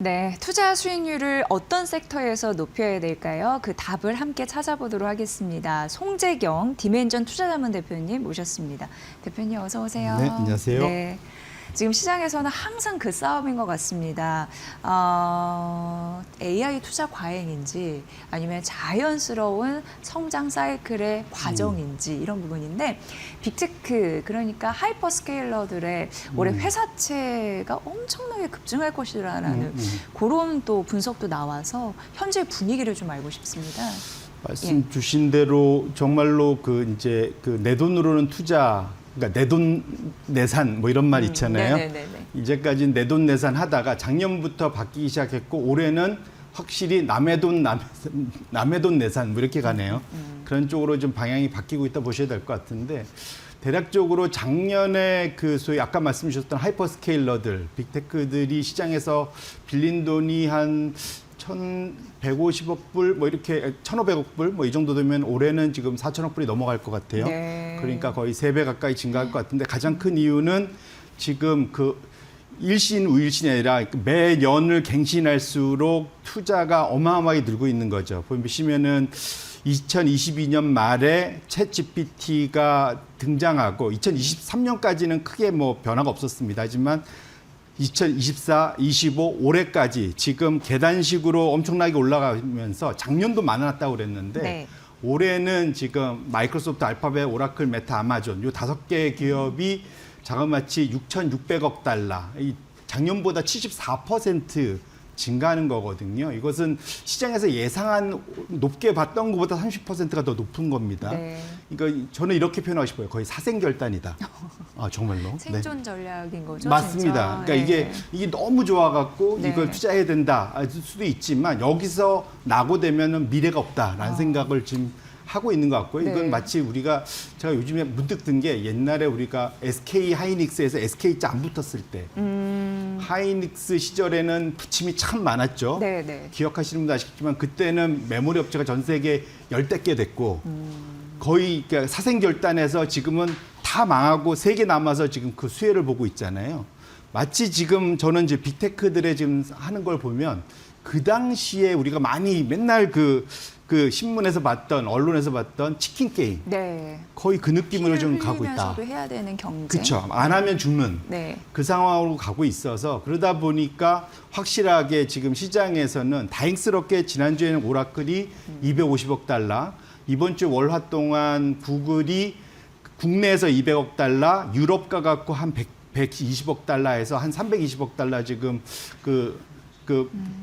네, 투자 수익률을 어떤 섹터에서 높여야 될까요? 그 답을 함께 찾아보도록 하겠습니다. 송재경 디멘전 투자자문 대표님 모셨습니다. 대표님 어서 오세요. 네, 안녕하세요. 네, 지금 시장에서는 항상 그 싸움인 것 같습니다. AI 투자 과잉인지 아니면 자연스러운 성장 사이클의 과정인지 이런 부분인데 빅테크 그러니까 하이퍼스케일러들의 올해 회사채가 엄청나게 급증할 것이라는 그런 또 분석도 나와서 현재 분위기를 좀 알고 싶습니다. 말씀 주신 대로 정말로 이제 내 돈으로는 투자, 그러니까 내 돈 내산 뭐 이런 말 있잖아요. 네네네네. 이제까지 내 돈 내산 하다가 작년부터 바뀌기 시작했고 올해는 확실히 남의 돈 내산 뭐 이렇게 가네요. 그런 쪽으로 좀 방향이 바뀌고 있다 보셔야 될 것 같은데 대략적으로 작년에 소위 아까 말씀 주셨던 하이퍼스케일러들, 빅테크들이 시장에서 빌린 돈이 한 1,150억 불, 뭐 이렇게 1,500억 불, 뭐 이 정도 되면 올해는 지금 4천억 불이 넘어갈 것 같아요. 네. 그러니까 거의 3배 가까이 증가할 것 같은데 가장 큰 이유는 지금 일신 우일신이 아니라 매년을 갱신할수록 투자가 어마어마하게 늘고 있는 거죠. 보시면은 2022년 말에 챗 GPT가 등장하고 2023년까지는 크게 뭐 변화가 없었습니다. 하지만 2024, 25, 올해까지 지금 계단식으로 엄청나게 올라가면서 작년도 많았다고 그랬는데 네. 올해는 지금 마이크로소프트, 알파벳, 오라클, 메타, 아마존 이 5개 기업이 자그마치 6,600억 달러, 이 작년보다 74% 증가하는 거거든요. 이것은 시장에서 예상한 높게 봤던 것보다 30%가 더 높은 겁니다. 네. 이거 저는 이렇게 표현하고 싶어요. 거의 사생결단이다. 아, 정말로. 생존 전략인 거죠. 맞습니다. 진짜. 그러니까 네. 이게 너무 좋아갖고 네. 이걸 투자해야 된다 할 수도 있지만 여기서 낙오되면은 미래가 없다라는 생각을 지금 하고 있는 것 같고요. 이건 네. 마치 제가 요즘에 문득 든 게 옛날에 우리가 SK 하이닉스에서 SK자 안 붙었을 때 하이닉스 시절에는 부침이 참 많았죠. 네, 네. 기억하시는 분도 아시겠지만 그때는 메모리 업체가 전 세계 10대 개 됐고 거의 그러니까 사생결단에서 지금은 다 망하고 3개 남아서 지금 그 수혜를 보고 있잖아요. 마치 지금 저는 이제 빅테크들의 지금 하는 걸 보면 그 당시에 우리가 많이 맨날 그 신문에서 봤던 언론에서 봤던 치킨 게임 네. 거의 그 느낌으로 좀 가고 있다. 흘리면서도 해야 되는 경쟁. 그렇죠. 안 하면 죽는 네. 그 상황으로 가고 있어서 그러다 보니까 확실하게 지금 시장에서는 다행스럽게 지난주에는 오라클이 250억 달러, 이번 주 월화 동안 구글이 국내에서 200억 달러, 유럽 가갖고 한 120억 달러에서 한 320억 달러 지금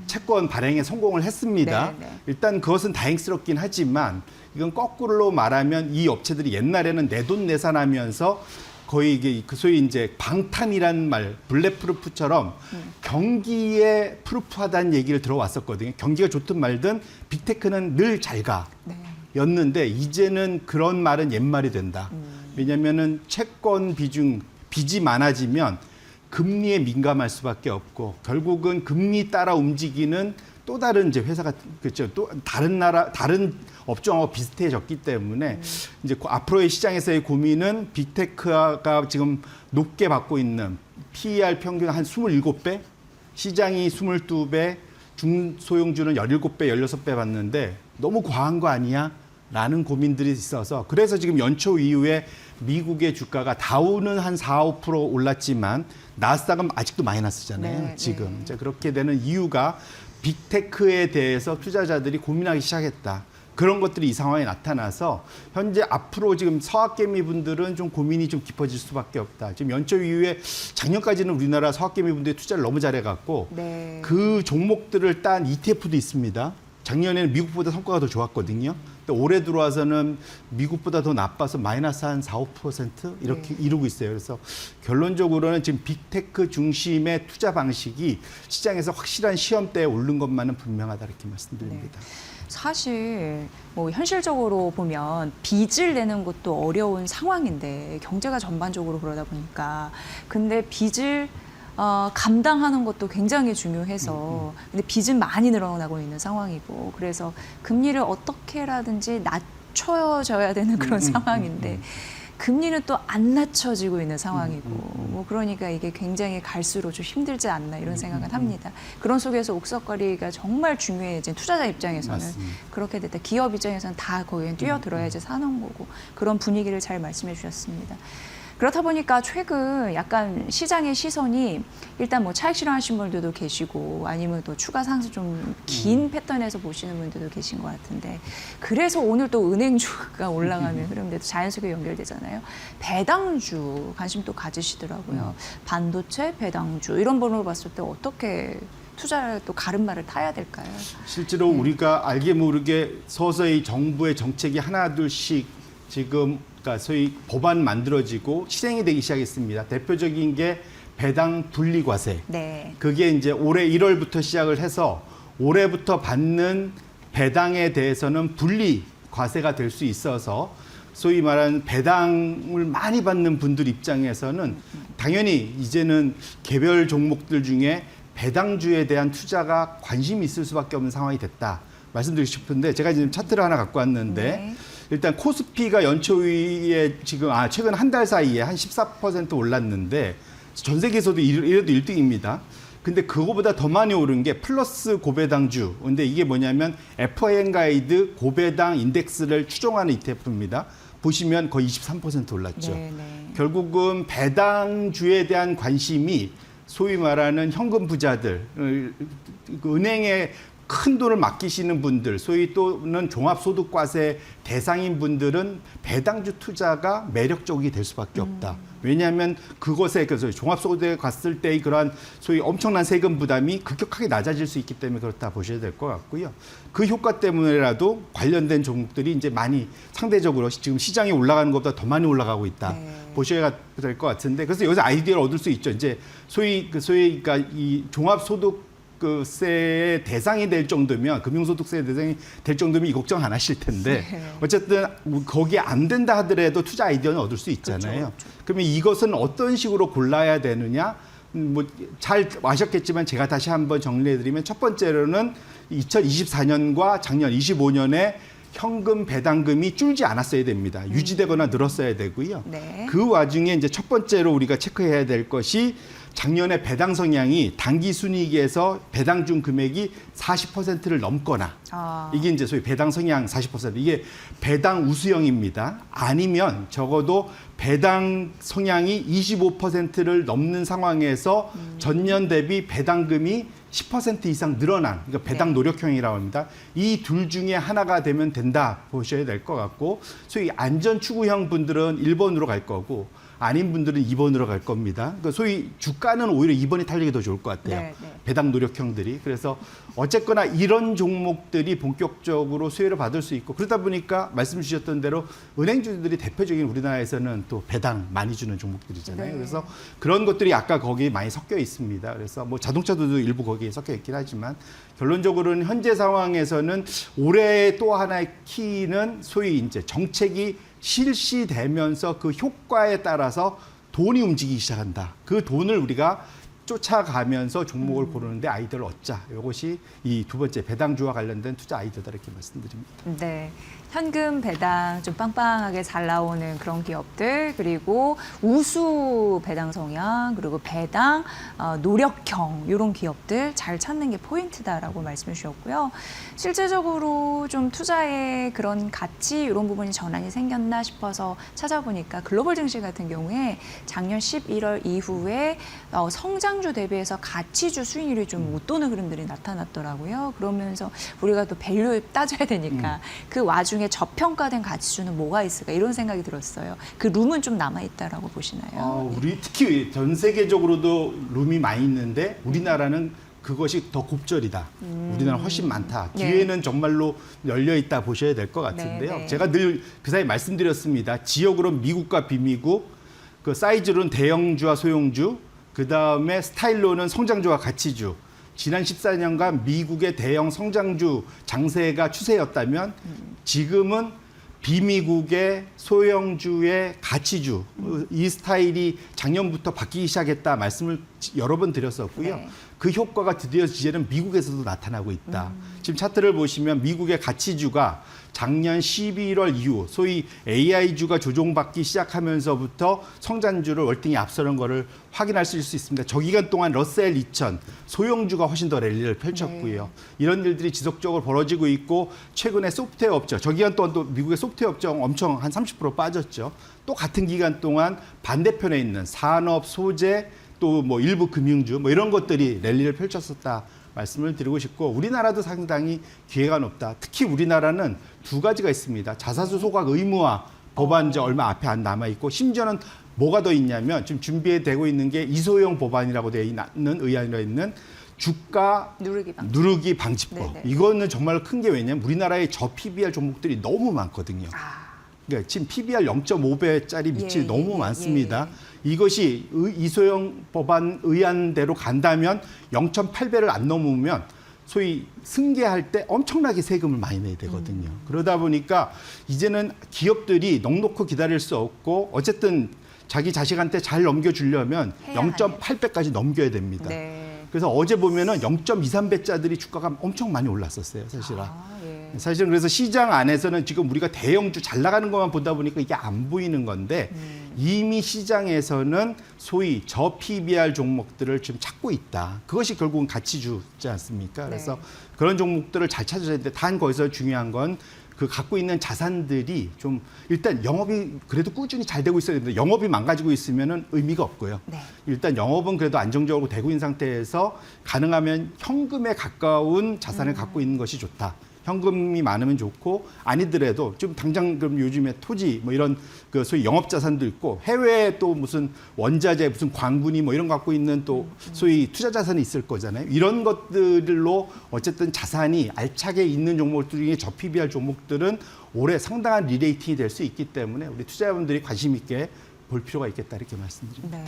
채권 발행에 성공을 했습니다. 네, 네. 일단 그것은 다행스럽긴 하지만 이건 거꾸로 말하면 이 업체들이 옛날에는 내돈내산하면서 거의 이게 소위 이제 방탄이란 말, 블랙프루프처럼 경기에 프루프하다는 얘기를 들어왔었거든요. 경기가 좋든 말든 빅테크는 늘 잘 가. 네. 였는데 이제는 그런 말은 옛말이 된다. 왜냐면은 채권 빚이 많아지면 금리에 민감할 수밖에 없고 결국은 금리 따라 움직이는 또 다른 이제 회사가 그렇죠. 또 다른 업종하고 비슷해졌기 때문에 이제 앞으로의 시장에서의 고민은 빅테크가 지금 높게 받고 있는 PER 평균 한 27배, 시장이 22배, 중소형주는 17배, 16배 받는데 너무 과한 거 아니야? 라는 고민들이 있어서 그래서 지금 연초 이후에 미국의 주가가 다우는 한 4, 5% 올랐지만 나스닥은 아직도 마이너스잖아요. 네, 지금 네. 이제 그렇게 되는 이유가 빅테크에 대해서 투자자들이 고민하기 시작했다. 그런 것들이 이 상황에 나타나서 현재 앞으로 지금 서학개미 분들은 좀 고민이 좀 깊어질 수밖에 없다. 지금 연초 이후에 작년까지는 우리나라 서학개미 분들이 투자를 너무 잘해갖고 네. 그 종목들을 딴 ETF도 있습니다. 작년에는 미국보다 성과가 더 좋았거든요. 근데 올해 들어와서는 미국보다 더 나빠서 마이너스 한 4, 5% 이렇게 이루고 있어요. 그래서 결론적으로는 지금 빅테크 중심의 투자 방식이 시장에서 확실한 시험대에 오른 것만은 분명하다 이렇게 말씀드립니다. 사실 뭐 현실적으로 보면 빚을 내는 것도 어려운 상황인데 경제가 전반적으로 그러다 보니까 근데 빚을 감당하는 것도 굉장히 중요해서 근데 빚은 많이 늘어나고 있는 상황이고 그래서 금리를 어떻게라든지 낮춰져야 되는 그런 상황인데 금리는 또 안 낮춰지고 있는 상황이고 뭐 그러니까 이게 굉장히 갈수록 좀 힘들지 않나 이런 생각을 합니다. 그런 속에서 옥석거리가 정말 중요해진 투자자 입장에서는 맞습니다. 그렇게 됐다. 기업 입장에서는 다 거기에 뛰어들어야지 사는 거고 그런 분위기를 잘 말씀해 주셨습니다. 그렇다 보니까 최근 약간 시장의 시선이 일단 뭐 차익 실현하신 분들도 계시고 아니면 또 추가 상승 좀 긴 패턴에서 보시는 분들도 계신 것 같은데 그래서 오늘 또 은행주가 올라가는 흐름인데도 자연스럽게 연결되잖아요. 배당주 관심 또 가지시더라고요. 반도체, 배당주 이런 번호를 봤을 때 어떻게 투자를 또 가름말을 타야 될까요? 실제로 우리가 알게 모르게 서서히 정부의 정책이 하나 둘씩 지금 그러니까 소위 법안 만들어지고 실행이 되기 시작했습니다. 대표적인 게 배당 분리과세. 네. 그게 이제 올해 1월부터 시작을 해서 올해부터 받는 배당에 대해서는 분리 과세가 될 수 있어서 소위 말하는 배당을 많이 받는 분들 입장에서는 당연히 이제는 개별 종목들 중에 배당주에 대한 투자가 관심이 있을 수밖에 없는 상황이 됐다. 말씀드리고 싶은데 제가 지금 차트를 하나 갖고 왔는데 네. 일단 코스피가 연초위에 지금 최근 한 달 사이에 한 14% 올랐는데 전 세계에서도 이래도 1등입니다. 근데 그거보다 더 많이 오른 게 플러스 고배당주. 근데 이게 뭐냐면 FIN 가이드 고배당 인덱스를 추종하는 ETF입니다. 보시면 거의 23% 올랐죠. 네, 네. 결국은 배당주에 대한 관심이 소위 말하는 현금 부자들, 은행에 큰 돈을 맡기시는 분들, 소위 또는 종합소득과세 대상인 분들은 배당주 투자가 매력적이 될 수밖에 없다. 왜냐하면 그것에 그래서 종합소득에 갔을 때의 그러한 소위 엄청난 세금 부담이 급격하게 낮아질 수 있기 때문에 그렇다 보셔야 될 것 같고요. 그 효과 때문에라도 관련된 종목들이 이제 많이 상대적으로 지금 시장이 올라가는 것보다 더 많이 올라가고 있다. 네. 보셔야 될 것 같은데 그래서 여기서 아이디어를 얻을 수 있죠. 이제 소위 그러니까 이 종합소득 세의 대상이 될 정도면 금융소득세 대상이 될 정도면 이 걱정 안 하실 텐데 어쨌든 거기에 안 된다 하더라도 투자 아이디어는 얻을 수 있잖아요. 그렇죠. 그러면 이것은 어떤 식으로 골라야 되느냐? 뭐 잘 아셨겠지만 제가 다시 한번 정리해드리면 첫 번째로는 2024년과 작년 25년에 현금 배당금이 줄지 않았어야 됩니다. 유지되거나 늘었어야 되고요. 네. 그 와중에 이제 첫 번째로 우리가 체크해야 될 것이 작년에 배당 성향이 당기 순이익에서 배당 준 금액이 40%를 넘거나 이게 이제 소위 배당 성향 40% 이게 배당 우수형입니다. 아니면 적어도 배당 성향이 25%를 넘는 상황에서 전년 대비 배당금이 10% 이상 늘어난 그러니까 배당 네. 노력형이라고 합니다. 이 둘 중에 하나가 되면 된다 보셔야 될 것 같고 소위 안전 추구형 분들은 1번으로 갈 거고 아닌 분들은 2번으로 갈 겁니다. 그러니까 소위 주가는 오히려 2번이 탈리기 더 좋을 것 같아요. 네, 네. 배당 노력형들이. 그래서 어쨌거나 이런 종목들이 본격적으로 수혜를 받을 수 있고 그러다 보니까 말씀 주셨던 대로 은행주들이 대표적인 우리나라에서는 또 배당 많이 주는 종목들이잖아요. 네. 그래서 그런 것들이 아까 거기에 많이 섞여 있습니다. 그래서 뭐 자동차도 일부 거기에 섞여 있긴 하지만 결론적으로는 현재 상황에서는 올해 또 하나의 키는 소위 이제 정책이 실시되면서 그 효과에 따라서 돈이 움직이기 시작한다. 그 돈을 우리가 쫓아가면서 종목을 고르는데 아이디어를 얻자. 이것이 이 두 번째 배당주와 관련된 투자 아이디어다 이렇게 말씀드립니다. 네. 현금 배당 좀 빵빵하게 잘 나오는 그런 기업들 그리고 우수 배당 성향 그리고 배당 노력형 이런 기업들 잘 찾는 게 포인트다라고 말씀해 주셨고요. 실제적으로 좀 투자의 그런 가치 이런 부분이 전환이 생겼나 싶어서 찾아보니까 글로벌 증시 같은 경우에 작년 11월 이후에 성장주 대비해서 가치주 수익률이 좀 웃도는 흐름들이 나타났더라고요. 그러면서 우리가 또 밸류 따져야 되니까 그 와중에 저평가된 가치주는 뭐가 있을까 이런 생각이 들었어요. 그 룸은 좀 남아있다라고 보시나요? 우리 특히 전 세계적으로도 룸이 많이 있는데 우리나라는 그것이 더 곱절이다. 우리나라는 훨씬 많다. 네. 기회는 정말로 열려 있다 보셔야 될 것 같은데요. 네, 네. 제가 늘 그 사이 말씀드렸습니다. 지역으로 미국과 비미국, 그 사이즈로는 대형주와 소형주, 그 다음에 스타일로는 성장주와 가치주. 지난 14년간 미국의 대형 성장주 장세가 추세였다면 지금은 비미국의 소형주의 가치주 이 스타일이 작년부터 바뀌기 시작했다 말씀을 여러 번 드렸었고요. 네. 그 효과가 드디어 이제는 미국에서도 나타나고 있다. 지금 차트를 보시면 미국의 가치주가 작년 11월 이후 소위 AI주가 조종받기 시작하면서부터 성장주를 월등히 앞서는 거를 확인할 수 있습니다. 저 기간 동안 러셀 2000 소형주가 훨씬 더 랠리를 펼쳤고요. 네. 이런 일들이 지속적으로 벌어지고 있고 최근에 소프트웨어 업종, 저 기간 동안 또 미국의 소프트웨어 업종 엄청 한 30% 빠졌죠. 또 같은 기간 동안 반대편에 있는 산업, 소재, 또 뭐 일부 금융주 뭐 이런 것들이 랠리를 펼쳤었다 말씀을 드리고 싶고 우리나라도 상당히 기회가 높다. 특히 우리나라는 두 가지가 있습니다. 자사주 소각 의무화 법안 이제 얼마 앞에 안 남아 있고 심지어는 뭐가 더 있냐면 지금 준비되고 있는 게 이소영 법안이라고 되어 있는 의안에 있는 주가 누르기 방지법. 네네. 이거는 정말 큰 게 왜냐면 우리나라의 저 PBR 종목들이 너무 많거든요. 그러니까 지금 PBR 0.5배짜리 밑이 예, 너무 예, 많습니다. 예. 이것이 이소영 법안 의안대로 간다면 0.8배를 안 넘으면 소위 승계할 때 엄청나게 세금을 많이 내야 되거든요. 그러다 보니까 이제는 기업들이 넉넉히 기다릴 수 없고 어쨌든 자기 자식한테 잘 넘겨주려면 해야 0.8배까지 넘겨야 됩니다. 네. 그래서 어제 보면은 0.23배짜리 주가가 엄청 많이 올랐었어요, 사실은. 예. 사실은 그래서 시장 안에서는 지금 우리가 대형주 잘 나가는 것만 보다 보니까 이게 안 보이는 건데 이미 시장에서는 소위 저 PBR 종목들을 지금 찾고 있다. 그것이 결국은 가치주지 않습니까? 그래서 네. 그런 종목들을 잘 찾아야 되는데 단 거기서 중요한 건 그 갖고 있는 자산들이 좀 일단 영업이 그래도 꾸준히 잘 되고 있어야 되는데 영업이 망가지고 있으면은 의미가 없고요. 네. 일단 영업은 그래도 안정적으로 되고 있는 상태에서 가능하면 현금에 가까운 자산을 갖고 있는 것이 좋다. 현금이 많으면 좋고 아니더라도 좀 당장 그럼 요즘에 토지 뭐 이런 그 소위 영업 자산도 있고 해외에 또 무슨 원자재 무슨 광분이 뭐 이런 거 갖고 있는 또 소위 투자 자산이 있을 거잖아요. 이런 것들로 어쨌든 자산이 알차게 있는 종목들 중에 저 PBR 종목들은 올해 상당한 리레이팅이 될 수 있기 때문에 우리 투자자분들이 관심 있게 볼 필요가 있겠다 이렇게 말씀드립니다. 네.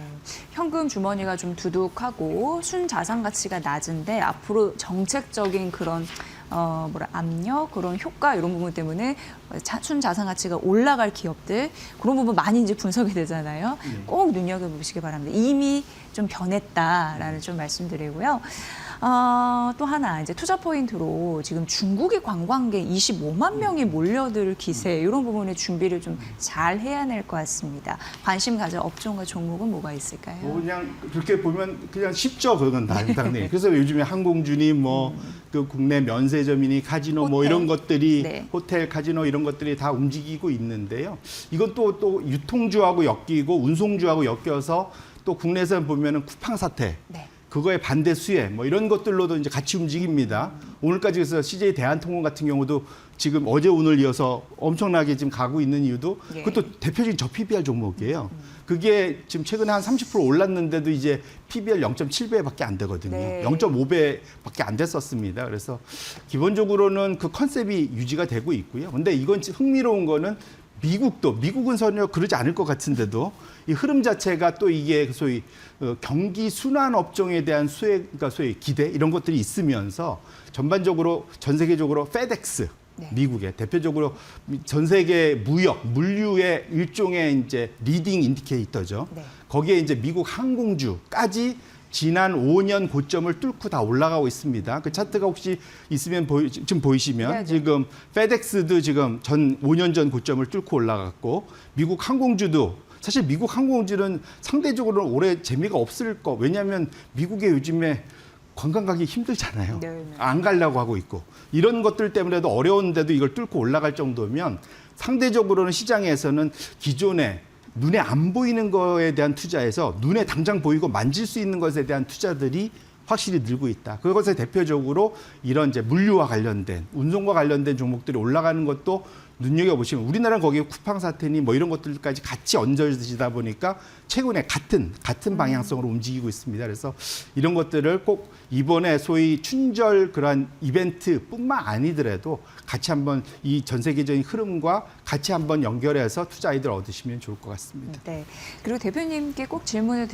현금 주머니가 좀 두둑하고 순자산 가치가 낮은데 앞으로 정책적인 그런 압력, 그런 효과 이런 부분 때문에 순자산 가치가 올라갈 기업들 그런 부분 많이 이제 분석이 되잖아요. 꼭 눈여겨보시기 바랍니다. 이미 좀 변했다라는 좀 말씀드리고요. 또 하나 이제 투자 포인트로 지금 중국의 관광객 25만 명이 몰려들 기세 이런 부분의 준비를 좀 잘 해야 될 것 같습니다. 관심 가질 업종과 종목은 뭐가 있을까요? 그냥 그렇게 보면 그냥 쉽죠, 그건 당연히. 그래서 요즘에 항공주니 뭐 그 국내 면세점이니 카지노 뭐 호텔. 이런 것들이 네. 호텔, 카지노 이런 것들이 다 움직이고 있는데요. 이건 또 유통주하고 엮이고 운송주하고 엮여서 또 국내에서 보면은 쿠팡 사태. 네. 그거에 반대 수혜 뭐 이런 것들로도 이제 같이 움직입니다. 오늘까지 그래서 CJ 대한통운 같은 경우도 지금 어제 오늘 이어서 엄청나게 지금 가고 있는 이유도 예. 그것도 대표적인 저 PBR 종목이에요. 그게 지금 최근에 한 30% 올랐는데도 이제 PBR 0.7배밖에 안 되거든요. 네. 0.5배밖에 안 됐었습니다. 그래서 기본적으로는 그 컨셉이 유지가 되고 있고요. 근데 이건 흥미로운 거는 미국은 전혀 그러지 않을 것 같은데도 이 흐름 자체가 또 이게 소위 경기 순환 업종에 대한 그러니까 소위 기대 이런 것들이 있으면서 전반적으로 전 세계적으로 페덱스 네. 미국의 대표적으로 전 세계 물류의 일종의 이제 리딩 인디케이터죠. 네. 거기에 이제 미국 항공주까지 지난 5년 고점을 뚫고 다 올라가고 있습니다. 그 차트가 혹시 있으면 지금 보이시면 네, 네. 지금 페덱스도 지금 5년 전 고점을 뚫고 올라갔고 미국 항공주도 사실 미국 항공주는 상대적으로 올해 재미가 없을 거. 왜냐하면 미국에 요즘에 관광 가기 힘들잖아요. 네, 네. 안 가려고 하고 있고 이런 것들 때문에도 어려운데도 이걸 뚫고 올라갈 정도면 상대적으로는 시장에서는 기존에 눈에 안 보이는 거에 대한 투자에서 눈에 당장 보이고 만질 수 있는 것에 대한 투자들이 확실히 늘고 있다. 그것에 대표적으로 이런 이제 물류와 관련된 운송과 관련된 종목들이 올라가는 것도 눈여겨보시면 우리나라는 거기에 쿠팡 사태니 뭐 이런 것들까지 같이 얹어지다 보니까 최근에 같은 방향성으로 움직이고 있습니다. 그래서 이런 것들을 꼭 이번에 소위 춘절 그러한 이벤트뿐만 아니더라도 같이 한번 이 전 세계적인 흐름과 같이 한번 연결해서 투자 아이디어를 얻으시면 좋을 것 같습니다. 네. 그리고 대표님께 꼭 질문을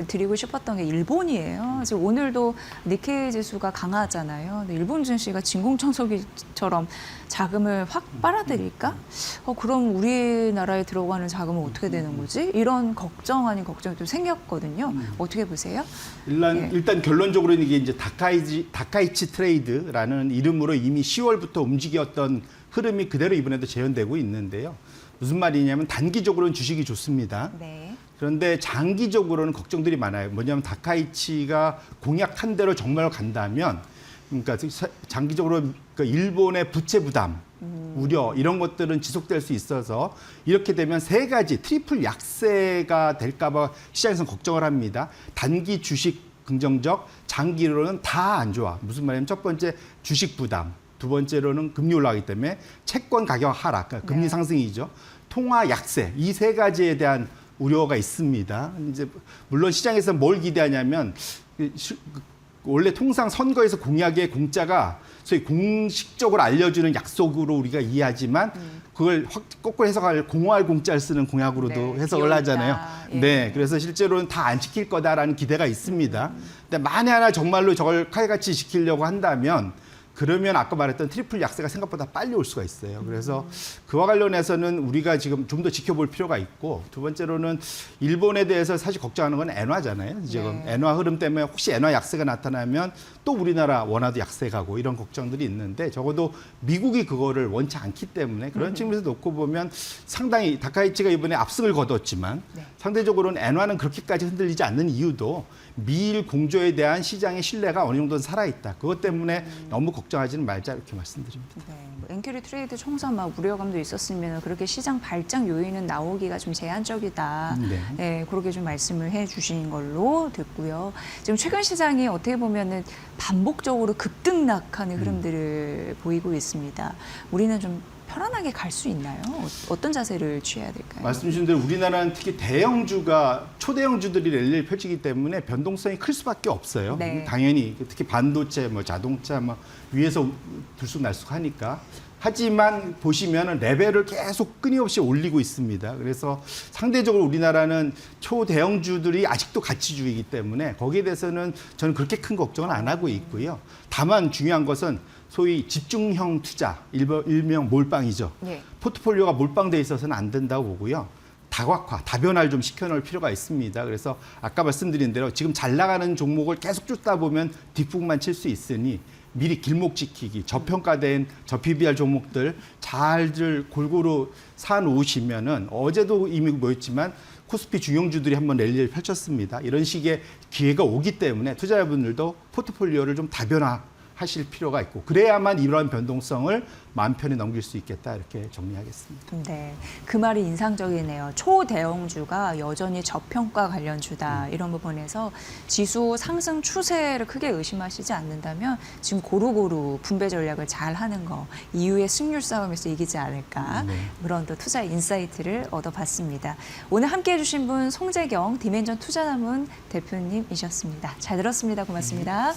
드리고 싶었던 게 일본이에요. 지금 오늘도 니케이 지수가 강하잖아요. 근데 일본 증시가 진공청소기처럼 자금을 확 빨아들일까? 그럼 우리나라에 들어가는 자금은 어떻게 되는 거지? 이런 걱정 아닌 걱정이 좀 생겼거든요. 어떻게 보세요? 일단 결론적으로 이게 이제 다카이치 트레이드라는 이름으로 이미 10월부터 움직였던 흐름이 그대로 이번에도 재현되고 있는데요. 무슨 말이냐면 단기적으로는 주식이 좋습니다. 네. 그런데 장기적으로는 걱정들이 많아요. 뭐냐면 다카이치가 공약한 대로 정말 간다면, 그러니까 장기적으로 일본의 부채 부담, 우려 이런 것들은 지속될 수 있어서 이렇게 되면 세 가지 트리플 약세가 될까봐 시장에서는 걱정을 합니다. 단기 주식 긍정적, 장기로는 다 안 좋아. 무슨 말이냐면 첫 번째 주식 부담, 두 번째로는 금리 올라가기 때문에 채권 가격 하락, 그러니까 금리 네. 상승이죠. 통화 약세, 이 세 가지에 대한 우려가 있습니다. 이제 물론 시장에서 뭘 기대하냐면 원래 통상 선거에서 공약의 공짜가 소위 공식적으로 알려주는 약속으로 우리가 이해하지만 그걸 거꾸로 해석할 공허할 공짜를 쓰는 공약으로도 네, 해석을 하잖아요. 예. 네, 그래서 실제로는 다 안 지킬 거다라는 기대가 있습니다. 근데 만에 하나 정말로 저걸 칼같이 지키려고 한다면 그러면 아까 말했던 트리플 약세가 생각보다 빨리 올 수가 있어요. 그래서 그와 관련해서는 우리가 지금 좀 더 지켜볼 필요가 있고, 두 번째로는 일본에 대해서 사실 걱정하는 건 엔화잖아요. 지금 네. 엔화 흐름 때문에 혹시 엔화 약세가 나타나면 또 우리나라 원화도 약세 가고 이런 걱정들이 있는데, 적어도 미국이 그거를 원치 않기 때문에 그런 측면에서 놓고 보면 상당히 다카이치가 이번에 압승을 거뒀지만 네. 상대적으로는 엔화는 그렇게까지 흔들리지 않는 이유도 미일 공조에 대한 시장의 신뢰가 어느 정도는 살아있다. 그것 때문에 너무 걱정하지는 말자 이렇게 말씀드립니다. 네, 뭐 엔큐리 트레이드 총선 막 우려감도 있었으면 그렇게 시장 발작 요인은 나오기가 좀 제한적이다. 네. 네, 그렇게 좀 말씀을 해주신 걸로 듣고요. 지금 최근 시장이 어떻게 보면은 반복적으로 급등락하는 흐름들을 보이고 있습니다. 우리는 좀 편안하게 갈 수 있나요? 어떤 자세를 취해야 될까요? 말씀 주신 대로 우리나라는 특히 대형주가 초대형주들이 랠리를 펼치기 때문에 변동성이 클 수밖에 없어요. 네. 당연히 특히 반도체, 뭐 자동차, 뭐 위에서 들쑥날쑥하니까. 하지만 보시면 레벨을 계속 끊임없이 올리고 있습니다. 그래서 상대적으로 우리나라는 초대형주들이 아직도 가치주의이기 때문에 거기에 대해서는 저는 그렇게 큰 걱정은 안 하고 있고요. 다만 중요한 것은 소위 집중형 투자, 일명 몰빵이죠. 네. 포트폴리오가 몰빵돼 있어서는 안 된다고 보고요. 다각화, 다변화를 좀 시켜놓을 필요가 있습니다. 그래서 아까 말씀드린 대로 지금 잘 나가는 종목을 계속 쫓다 보면 뒷북만 칠 수 있으니 미리 길목 지키기, 저평가된 저PBR 종목들 잘들 골고루 사놓으시면은 어제도 이미 모였지만 코스피 중형주들이 한번 랠리를 펼쳤습니다. 이런 식의 기회가 오기 때문에 투자자분들도 포트폴리오를 좀 다변화하실 필요가 있고 그래야만 이러한 변동성을 마음 편히 넘길 수 있겠다 이렇게 정리하겠습니다. 네, 그 말이 인상적이네요. 초대형주가 여전히 저평가 관련주다 이런 부분에서 지수 상승 추세를 크게 의심하시지 않는다면 지금 고루고루 분배 전략을 잘 하는 거 이후에 승률 싸움에서 이기지 않을까 네. 그런 또 투자 인사이트를 얻어봤습니다. 오늘 함께해 주신 분 송재경 디멘전 투자자문 대표님이셨습니다. 잘 들었습니다. 고맙습니다.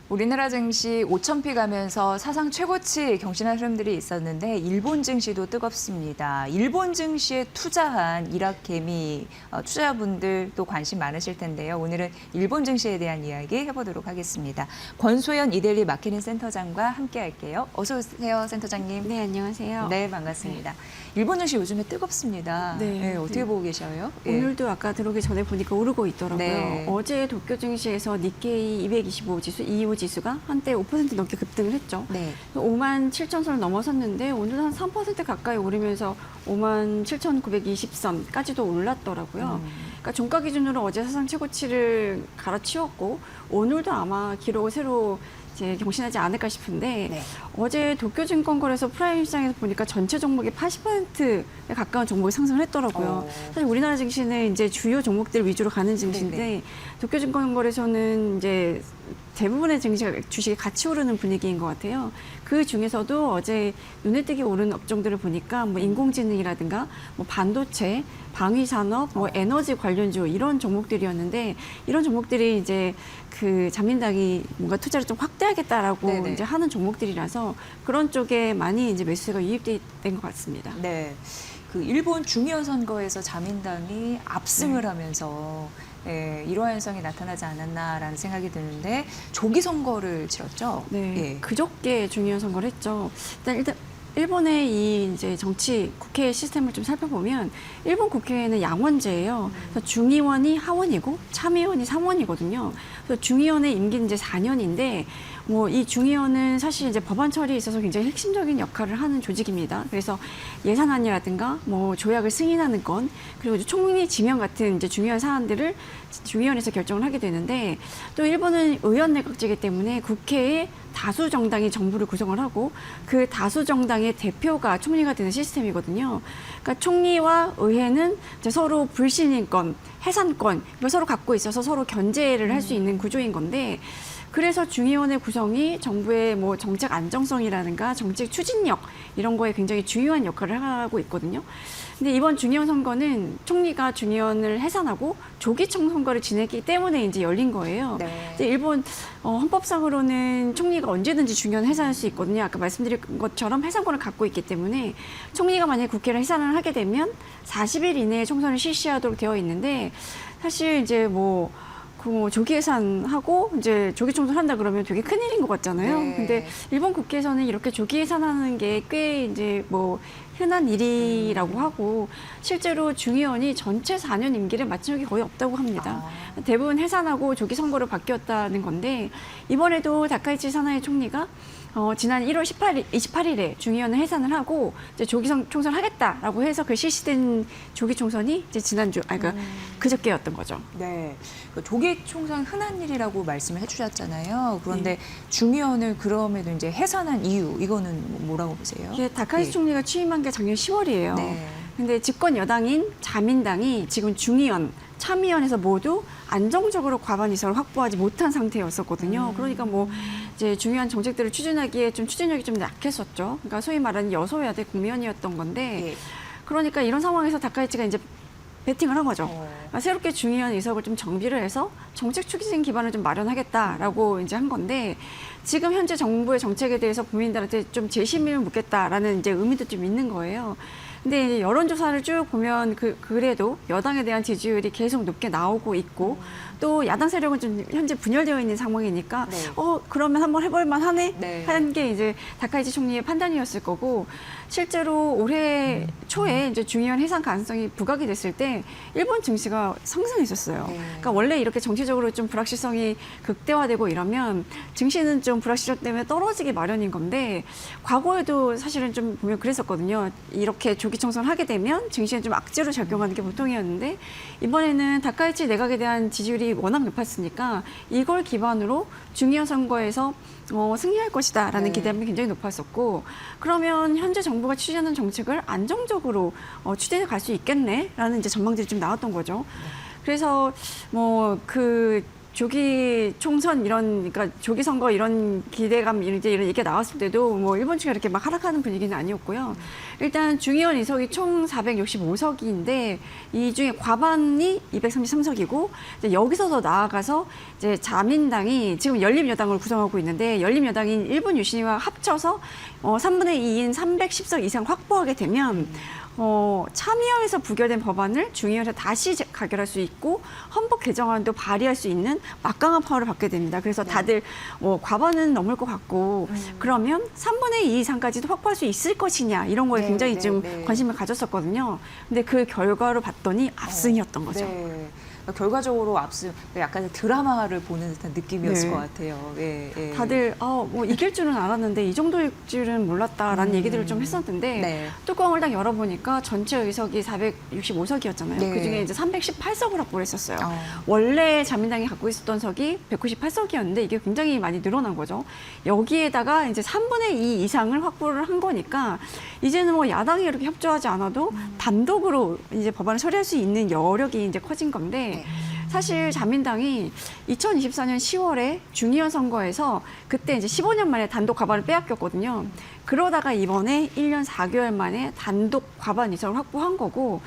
우리나라 증시 5,000피 가면서 사상 최고치 경신한 흐름들이 있었는데 일본 증시도 뜨겁습니다. 일본 증시에 투자한 일학개미 투자자분들도 관심 많으실 텐데요. 오늘은 일본 증시에 대한 이야기 해보도록 하겠습니다. 권소연 이데일리 마케팅 센터장과 함께할게요. 어서 오세요, 센터장님. 네, 안녕하세요. 네, 반갑습니다. 일본 증시 요즘에 뜨겁습니다. 네. 어떻게 네. 보고 계셔요? 예. 오늘도 아까 들어오기 전에 보니까 오르고 있더라고요. 네. 어제 도쿄 증시에서 니케이 225 지수, 225 지수가 한때 5% 넘게 급등을 했죠. 네. 5만 7천 선을 넘어섰는데 오늘 한 3% 가까이 오르면서 5만 7,920선까지도 올랐더라고요. 그러니까 종가 기준으로 어제 사상 최고치를 갈아치웠고 오늘도 아마 기록을 새로 이제 경신하지 않을까 싶은데 네. 어제 도쿄증권거래소 프라임 시장에서 보니까 전체 종목이 80%에 가까운 종목이 상승을 했더라고요. 사실 우리나라 증시는 이제 주요 종목들 위주로 가는 증시인데 네네. 도쿄증권거래소는 이제 대부분의 주식이 같이 오르는 분위기인 것 같아요. 그 중에서도 어제 눈에 띄게 오른 업종들을 보니까 뭐 인공지능이라든가 뭐 반도체, 방위산업, 뭐 에너지 관련주 이런 종목들이었는데 이런 종목들이 이제 그 자민당이 뭔가 투자를 좀 확대하겠다라고 네네. 이제 하는 종목들이라서 그런 쪽에 많이 이제 매수가 유입된 것 같습니다. 네. 그 일본 중의원 선거에서 자민당이 압승을 하면서 예, 이러한 현상이 나타나지 않았나라는 생각이 드는데 조기 선거를 치렀죠. 네, 예. 그저께 중요한 선거를 했죠. 일단 일본의 이 이제 정치 국회 시스템을 좀 살펴보면 일본 국회에는 양원제예요. 그래서 중의원이 하원이고 참의원이 상원이거든요. 그래서 중의원의 임기는 이제 4년인데 뭐 이 중의원은 사실 이제 법안 처리에 있어서 굉장히 핵심적인 역할을 하는 조직입니다. 그래서 예산안이라든가 뭐 조약을 승인하는 건 그리고 총리 지명 같은 이제 중요한 사안들을 중의원에서 결정을 하게 되는데 또 일본은 의원 내각제이기 때문에 국회에 다수 정당이 정부를 구성을 하고 그 다수 정당의 대표가 총리가 되는 시스템이거든요. 그러니까 총리와 의회는 이제 서로 불신임권, 해산권 이걸 서로 갖고 있어서 서로 견제를 할 수 있는 구조인 건데 그래서 중의원의 구성이 정부의 뭐 정책 안정성이라든가 정책 추진력 이런 거에 굉장히 중요한 역할을 하고 있거든요. 근데 이번 중의원 선거는 총리가 중의원을 해산하고 조기총 선거를 지냈기 때문에 이제 열린 거예요. 네. 근데 일본 헌법상으로는 총리가 언제든지 중의원 해산할 수 있거든요. 아까 말씀드린 것처럼 해산권을 갖고 있기 때문에 총리가 만약에 국회를 해산을 하게 되면 40일 이내에 총선을 실시하도록 되어 있는데 사실 이제 뭐 조기 예산하고 이제 조기 총선한다 그러면 되게 큰일인 것 같잖아요. 네. 근데 일본 국회에서는 이렇게 조기 예산하는 게 꽤 이제 뭐 흔한 일이라고 하고 실제로 중의원이 전체 4년 임기를 마친 적이 거의 없다고 합니다. 대부분 해산하고 조기 선거로 바뀌었다는 건데 이번에도 다카이치 사나이 총리가 지난 1월 28일에 중의원을 해산을 하고 이제 조기 총선을 하겠다라고 해서 그 실시된 조기 총선이 이제 지난주, 그러니까 그저께였던 거죠. 네. 그 조기 총선 흔한 일이라고 말씀을 해주셨잖아요. 그런데 중의원을 그럼에도 이제 해산한 이유, 이거는 뭐라고 보세요? 이게 다카이치 예. 총리가 취임한 게 작년 10월이에요. 네. 근데 집권 여당인 자민당이 지금 중의원, 참의원에서 모두 안정적으로 과반 이상을 확보하지 못한 상태였었거든요. 그러니까 뭐 이제 중요한 정책들을 추진하기에 좀 추진력이 좀 약했었죠. 그러니까 소위 말하는 여소야대 국면이었던 건데 예. 그러니까 이런 상황에서 다카이치가 이제 배팅을 한 거죠. 어. 그러니까 새롭게 중의원 의석을 좀 정비를 해서 정책 추진 기반을 좀 마련하겠다라고 이제 한 건데 지금 현재 정부의 정책에 대해서 국민들한테 좀 재심을 묻겠다라는 이제 의미도 좀 있는 거예요. 근데 이제 여론조사를 쭉 보면 그래도 여당에 대한 지지율이 계속 높게 나오고 있고 또 야당 세력은 좀 현재 분열되어 있는 상황이니까 네. 그러면 한번 해볼 만하네 네. 하는 게 이제 다카이치 총리의 판단이었을 거고 실제로 올해 초에 이제 중의원 해산 가능성이 부각이 됐을 때 일본 증시가 상승했었어요. 네. 그러니까 원래 이렇게 정치적으로 좀 불확실성이 극대화되고 이러면 증시는 좀 불확실성 때문에 떨어지기 마련인 건데 과거에도 사실은 좀 보면 그랬었거든요. 이렇게 조기 총선을 하게 되면 증시는 좀 악재로 작용하는 게 보통이었는데 이번에는 다카이치 내각에 대한 지지율이 워낙 높았으니까 이걸 기반으로 중의원 선거에서 승리할 것이다라는 네. 기대감이 굉장히 높았었고 그러면 현재 정부가 추진하는 정책을 안정적으로 추진해 갈 수 있겠네라는 이제 전망들이 좀 나왔던 거죠. 그래서 뭐 그 조기 총선 그러니까 조기 선거 이런 기대감 이제 이런 얘기가 나왔을 때도 뭐 일본 측이 이렇게 막 하락하는 분위기는 아니었고요. 일단 중의원 의석이 총 465석인데 이 중에 과반이 233석이고 여기서 더 나아가서 이제 자민당이 지금 열린여당을 구성하고 있는데 열린여당인 일본 유신이와 합쳐서 3분의 2인 310석 이상 확보하게 되면 참의원에서 부결된 법안을 중의원에서 다시 가결할 수 있고 헌법 개정안도 발의할 수 있는 막강한 파워를 받게 됩니다. 그래서 다들 과반은 넘을 것 같고 그러면 3분의 2 이상까지도 확보할 수 있을 것이냐 이런 거에 네, 굉장히 네, 좀 네. 관심을 가졌었거든요. 근데 그 결과로 봤더니 압승이었던 거죠. 네. 그러니까 결과적으로 약간 드라마를 보는 듯한 느낌이었을 네. 것 같아요. 예, 예. 다들 뭐 이길 줄은 알았는데 이 정도일 줄은 몰랐다라는 얘기들을 좀 했었는데 네. 뚜껑을 딱 열어보니까 전체 의석이 465석이었잖아요. 네. 그중에 이제 318석을 확보를 했었어요. 어. 원래 자민당이 갖고 있었던 석이 198석이었는데 이게 굉장히 많이 늘어난 거죠. 여기에다가 이제 3분의 2 이상을 확보를 한 거니까 이제는 뭐 야당이 이렇게 협조하지 않아도 단독으로 이제 법안을 처리할 수 있는 여력이 이제 커진 건데 사실 자민당이 2024년 10월에 중의원 선거에서 그때 이제 15년 만에 단독 과반을 빼앗겼거든요. 그러다가 이번에 1년 4개월 만에 단독 과반 이상을 확보한 거고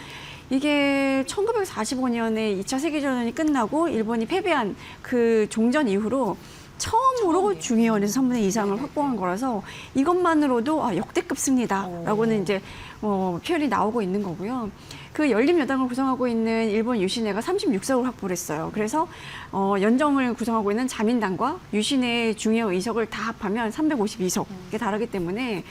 이게 1945년에 2차 세계대전이 끝나고 일본이 패배한 그 종전 이후로 처음으로 중의원에서 3분의 2 이상을 확보한 거라서 이것만으로도 역대급 승리다라고는 이제 표현이 나오고 있는 거고요. 그 열린여당을 구성하고 있는 일본 유신회가 36석을 확보를 했어요. 그래서 연정을 구성하고 있는 자민당과 유신회 중요 의석을 다 합하면 352석에 달하기 때문에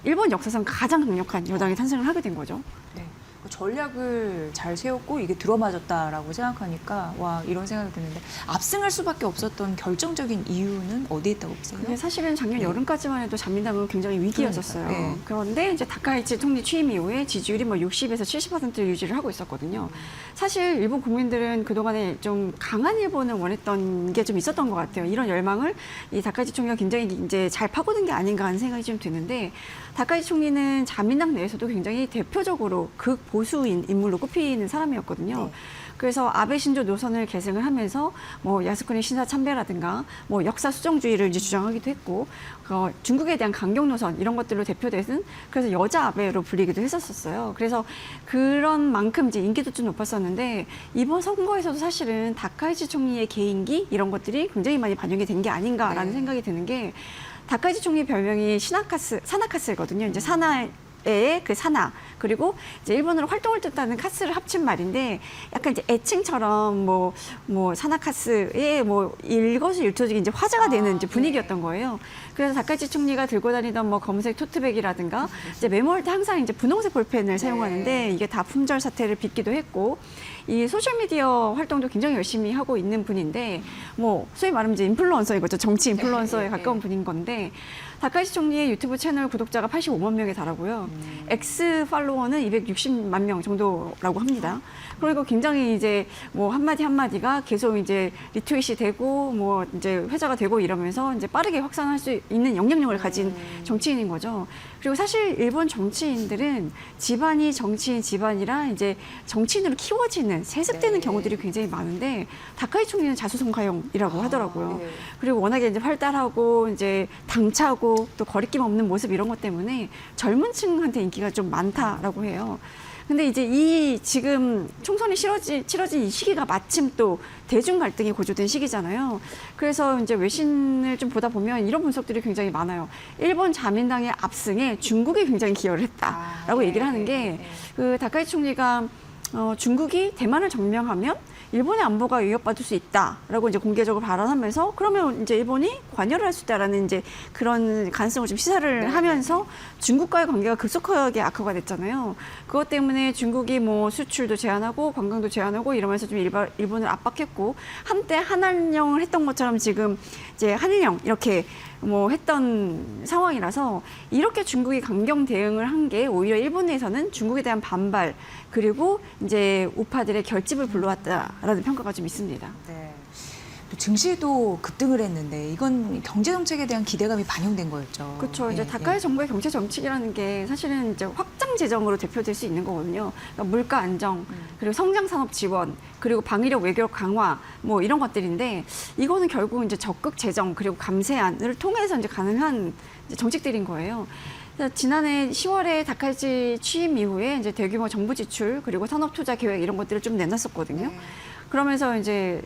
일본 역사상 가장 강력한 여당이 탄생을 하게 된 거죠. 네. 전략을 잘 세웠고 이게 들어맞았다라고 생각하니까 와 이런 생각이 드는데 압승할 수밖에 없었던 결정적인 이유는 어디에 있다고 보세요? 근데 사실은 작년 여름까지만 해도 자민당은 굉장히 위기였었어요. 그러니까요. 네. 그런데 이제 다카이치 총리 취임 이후에 지지율이 뭐 60에서 70%를 유지를 하고 있었거든요. 사실 일본 국민들은 그동안에 좀 강한 일본을 원했던 게 좀 있었던 것 같아요. 이런 열망을 이 다카이치 총리가 굉장히 이제 잘 파고든 게 아닌가 하는 생각이 좀 드는데 다카이치 총리는 자민당 내에서도 굉장히 대표적으로 극보수인 인물로 꼽히는 사람이었거든요. 네. 그래서 아베 신조 노선을 계승을 하면서 뭐 야스쿠니 신사 참배라든가 뭐 역사 수정주의를 이제 주장하기도 했고 중국에 대한 강경 노선 이런 것들로 대표되는 그래서 여자 아베로 불리기도 했었어요. 그래서 그런 만큼 이제 인기도 좀 높았었는데 이번 선거에서도 사실은 다카이치 총리의 개인기 이런 것들이 굉장히 많이 반영이 된 게 아닌가라는 네. 생각이 드는 게 다카이치 총리 별명이 사나카스거든요. 이제 사나의 그 사나 그리고 이제 일본어로 활동을 뜻하는 카스를 합친 말인데 약간 이제 애칭처럼 뭐 사나카스의 뭐 일거수일투족이 이제 화제가 되는 이제 분위기였던 거예요. 그래서 다카이치 총리가 들고 다니던 뭐 검은색 토트백이라든가 이제 메모할 때 항상 이제 분홍색 볼펜을 사용하는데 이게 다 품절 사태를 빚기도 했고 이 소셜미디어 활동도 굉장히 열심히 하고 있는 분인데 뭐 소위 말하면 이제 인플루언서인 거죠. 정치 인플루언서에 가까운 분인 건데 다카이치 총리의 유튜브 채널 구독자가 85만 명에 달하고요. X 팔로워는 260만 명 정도라고 합니다. 그리고 굉장히 이제 뭐 한마디가 계속 이제 리트윗이 되고 뭐 이제 회자가 되고 이러면서 이제 빠르게 확산할 수 있는 영향력을 가진 정치인인 거죠. 그리고 사실 일본 정치인들은 집안이 정치인 집안이라 이제 정치인으로 키워지는 세습되는 경우들이 굉장히 많은데 다카이치 총리는 자수성가형이라고 하더라고요. 네. 그리고 워낙에 이제 활달하고 이제 당차고 또 거리낌 없는 모습 이런 것 때문에 젊은 층한테 인기가 좀 많다라고 해요. 근데 이제 이 지금 총선이 치러진 이 시기가 마침 또 대중 갈등이 고조된 시기잖아요. 그래서 이제 외신을 좀 보다 보면 이런 분석들이 굉장히 많아요. 일본 자민당의 압승에 중국이 굉장히 기여를 했다라고 얘기를 하는 게 그 다카이치 총리가 중국이 대만을 점령하면 일본의 안보가 위협받을 수 있다라고 이제 공개적으로 발언하면서 그러면 이제 일본이 관여를 할 수 있다라는 이제 그런 가능성을 좀 시사를 하면서 중국과의 관계가 급속하게 악화가 됐잖아요. 그것 때문에 중국이 뭐 수출도 제한하고 관광도 제한하고 이러면서 좀 일본을 압박했고 한때 한한령을 했던 것처럼 지금 이제 한일령 이렇게 뭐 했던 상황이라서 이렇게 중국이 강경 대응을 한 게 오히려 일본 내에서는 중국에 대한 반발 그리고 이제 우파들의 결집을 불러왔다라는 평가가 좀 있습니다. 네. 또 증시도 급등을 했는데 이건 경제 정책에 대한 기대감이 반영된 거였죠. 그렇죠. 이제 네, 다카이 정부의 경제 정책이라는 게 사실은 이제 확장 재정으로 대표될 수 있는 거거든요. 그러니까 물가 안정, 그리고 성장 산업 지원, 그리고 방위력 외교력 강화, 뭐 이런 것들인데 이거는 결국 이제 적극 재정 그리고 감세안을 통해서 이제 가능한 이제 정책들인 거예요. 그래서 지난해 10월에 다카이치 취임 이후에 이제 대규모 정부 지출 그리고 산업 투자 계획 이런 것들을 좀 내놨었거든요. 그러면서 이제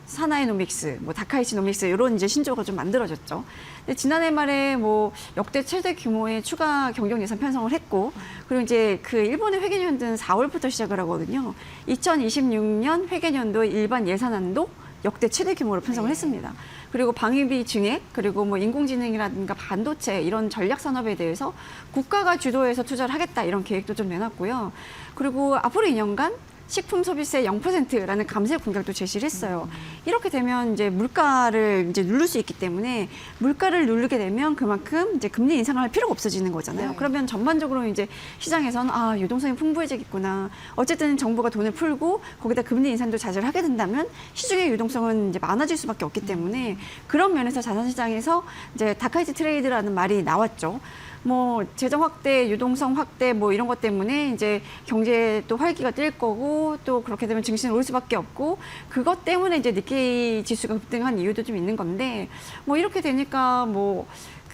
사나이 노믹스, 뭐 다카이치 노믹스 이런 이제 신조어가 좀 만들어졌죠. 근데 지난해 말에 뭐 역대 최대 규모의 추가 경정 예산 편성을 했고, 그리고 이제 그 일본의 회계연도는 4월부터 시작을 하거든요. 2026년 회계연도 일반 예산안도 역대 최대 규모로 편성을 했습니다. 그리고 방위비 증액, 그리고 뭐 인공지능이라든가 반도체 이런 전략 산업에 대해서 국가가 주도해서 투자를 하겠다 이런 계획도 좀 내놨고요. 그리고 앞으로 2년간 식품 소비세 0%라는 감세 공약도 제시를 했어요. 이렇게 되면 이제 물가를 이제 누를 수 있기 때문에 물가를 누르게 되면 그만큼 이제 금리 인상을 할 필요가 없어지는 거잖아요. 그러면 전반적으로 이제 시장에서는 아, 유동성이 풍부해지겠구나. 어쨌든 정부가 돈을 풀고 거기다 금리 인상도 자제를 하게 된다면 시중의 유동성은 이제 많아질 수밖에 없기 때문에 그런 면에서 자산시장에서 이제 다카이치 트레이드라는 말이 나왔죠. 뭐 재정 확대, 유동성 확대 뭐 이런 것 때문에 이제 경제 또 활기가 뜰 거고 또 그렇게 되면 증시는 오를 수밖에 없고 그것 때문에 이제 니케이 지수가 급등한 이유도 좀 있는 건데 뭐 이렇게 되니까 뭐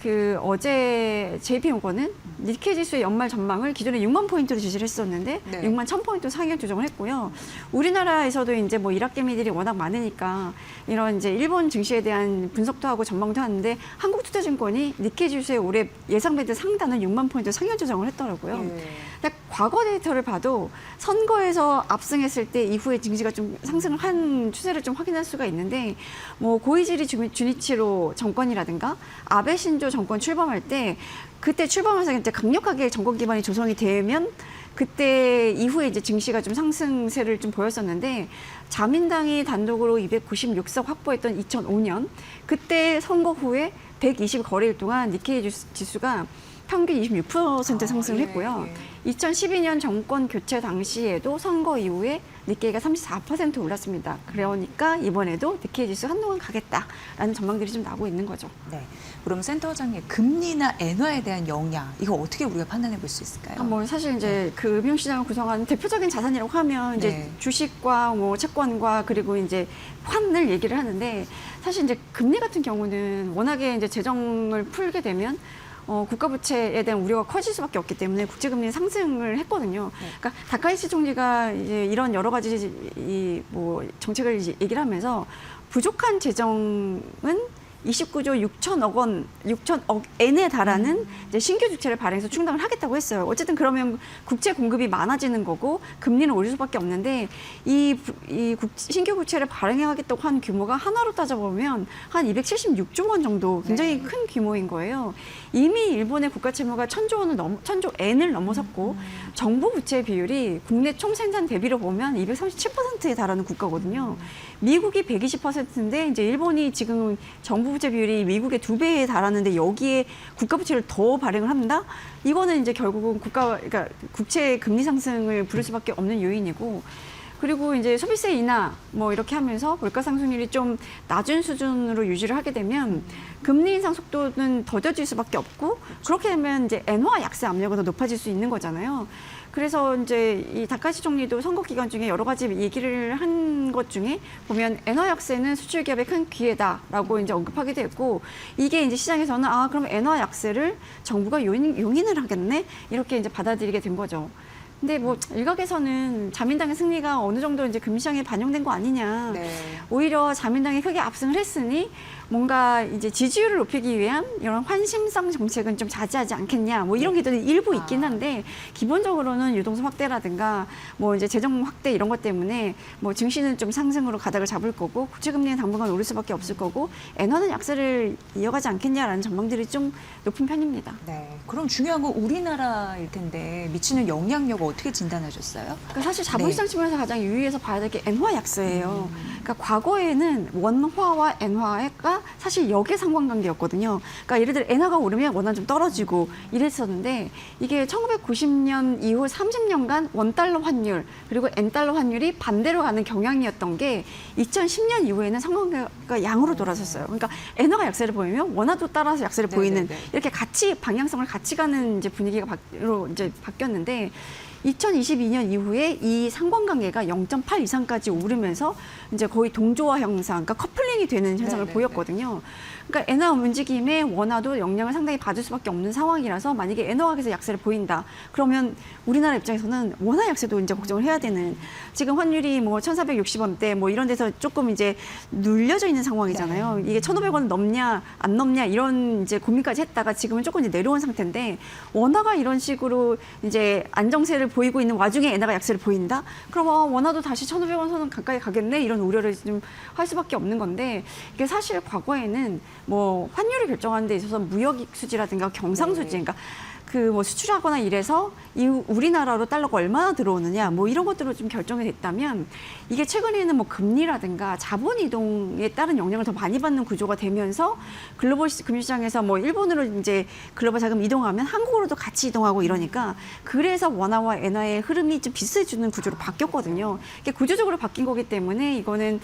그 어제 JP모건은 니케이 지수의 연말 전망을 기존에 6만 포인트로 지시를 했었는데 6만 1,000포인트 상향 조정을 했고요. 우리나라에서도 이제 뭐 일학개미들이 워낙 많으니까 이런 이제 일본 증시에 대한 분석도 하고 전망도 하는데 한국투자증권이 니케이 지수의 올해 예상 배드 상단을 6만 포인트 상향 조정을 했더라고요. 근데 과거 데이터를 봐도 선거에서 압승했을 때 이후에 증시가 좀 상승을 한 추세를 좀 확인할 수가 있는데 뭐 고이즈리 주니치로 정권이라든가 아베 신조 정권 출범할 때 그때 출범해서 이제 강력하게 정권 기반이 조성이 되면 그때 이후에 이제 증시가 좀 상승세를 좀 보였었는데 자민당이 단독으로 296석 확보했던 2005년 그때 선거 후에 120거래일 동안 니케이 지수가 평균 26% 상승을 했고요. 2012년 정권 교체 당시에도 선거 이후에 니케이가 34% 올랐습니다. 그러니까 이번에도 니케이 지수 한동안 가겠다라는 전망들이 좀 나오고 있는 거죠. 네. 그럼 센터장님 금리나 엔화에 대한 영향 이거 어떻게 우리가 판단해 볼 수 있을까요? 뭐 사실 이제 그 금융시장을 구성하는 대표적인 자산이라고 하면 이제 네. 주식과 뭐 채권과 그리고 이제 환을 얘기를 하는데 사실 이제 금리 같은 경우는 워낙에 이제 재정을 풀게 되면 국가 부채에 대한 우려가 커질 수밖에 없기 때문에 국제금리 상승을 했거든요. 네. 그러니까 다카이시 총리가 이제 이런 여러 가지 뭐 정책을 이제 얘기를 하면서 부족한 재정은 29조 6천억 엔에 달하는 이제 신규 주체를 발행해서 충당을 하겠다고 했어요. 어쨌든 그러면 국채 공급이 많아지는 거고 금리는 오를 수밖에 없는데 신규 국채를 발행하겠다고 한 규모가 하나로 따져보면 한 276조 원 정도 굉장히 큰 규모인 거예요. 이미 일본의 국가 채무가 1,000조 엔을 넘어섰고 정부 부채 비율이 국내 총 생산 대비로 보면 237%에 달하는 국가거든요. 미국이 120%인데 이제 일본이 지금 정부 부채 비율이 미국의 2배에 달하는데 여기에 국가 부채를 더 발행을 한다? 이거는 이제 결국은 그러니까 국채 금리 상승을 부를 수밖에 없는 요인이고 그리고 이제 소비세 인하 뭐 이렇게 하면서 물가 상승률이 좀 낮은 수준으로 유지를 하게 되면 금리 인상 속도는 더뎌질 수밖에 없고 그렇게 되면 이제 엔화 약세 압력은 더 높아질 수 있는 거잖아요. 그래서 이제 이 다카시 총리도 선거 기간 중에 여러 가지 얘기를 한 것 중에 보면 엔화 약세는 수출 기업의 큰 기회다라고 이제 언급하기도 했고 이게 이제 시장에서는 그럼 엔화 약세를 정부가 용인을 하겠네 이렇게 이제 받아들이게 된 거죠. 근데 뭐 일각에서는 자민당의 승리가 어느 정도 이제 금시장에 반영된 거 아니냐. 네. 오히려 자민당이 크게 압승을 했으니 뭔가 이제 지지율을 높이기 위한 이런 환심성 정책은 좀 자제하지 않겠냐. 뭐 이런 기도는 일부 있긴 한데 기본적으로는 유동성 확대라든가 뭐 이제 재정 확대 이런 것 때문에 뭐 증시는 좀 상승으로 가닥을 잡을 거고 국제금리는 당분간 오를 수밖에 없을 거고 엔화는 약세를 이어가지 않겠냐라는 전망들이 좀 높은 편입니다. 네. 그럼 중요한 건 우리나라일 텐데 미치는 영향력을 어떻게 진단하셨어요? 그러니까 사실 자본시장 측면에서 가장 유의해서 봐야 될 게 엔화 약세예요. 그러니까 과거에는 원화와 엔화가 사실 역의 상관관계였거든요. 그러니까 예를 들어 엔화가 오르면 원화는 좀 떨어지고 이랬었는데 이게 1990년 이후 30년간 원달러 환율 그리고 엔달러 환율이 반대로 가는 경향이었던 게 2010년 이후에는 상관관계가 양으로 돌아섰어요. 그러니까 엔화가 약세를 보이면 원화도 따라서 약세를 보이는 이렇게 같이 방향성을 같이 가는 이제 분위기가 이제 바뀌었는데 2022년 이후에 이 상관관계가 0.8 이상까지 오르면서 이제 거의 동조화 현상, 그러니까 커플링이 되는 현상을 보였거든요. 그러니까 엔화 움직임에 원화도 영향을 상당히 받을 수밖에 없는 상황이라서 만약에 엔화가 계속 약세를 보인다. 그러면 우리나라 입장에서는 원화 약세도 이제 걱정을 해야 되는 지금 환율이 뭐 1,460원대 뭐 이런 데서 조금 이제 눌려져 있는 상황이잖아요. 이게 1,500원 넘냐 안 넘냐 이런 이제 고민까지 했다가 지금은 조금 이제 내려온 상태인데 원화가 이런 식으로 이제 안정세를 보이고 있는 와중에 엔화가 약세를 보인다? 그러면 원화도 다시 1,500원 선 가까이 가겠네? 이런 우려를 좀 할 수밖에 없는 건데 이게 사실 과거에는 뭐 환율을 결정하는 데 있어서 무역 수지라든가 경상 수지, 그러니까 그 뭐 수출하거나 이래서 이 우리나라로 달러가 얼마나 들어오느냐 뭐 이런 것들로 좀 결정이 됐다면 이게 최근에는 뭐 금리라든가 자본 이동에 따른 영향을 더 많이 받는 구조가 되면서 글로벌 금융시장에서 뭐 일본으로 이제 글로벌 자금 이동하면 한국으로도 같이 이동하고 이러니까 그래서 원화와 엔화의 흐름이 좀 비슷해지는 구조로 바뀌었거든요. 이게 구조적으로 바뀐 거기 때문에 이거는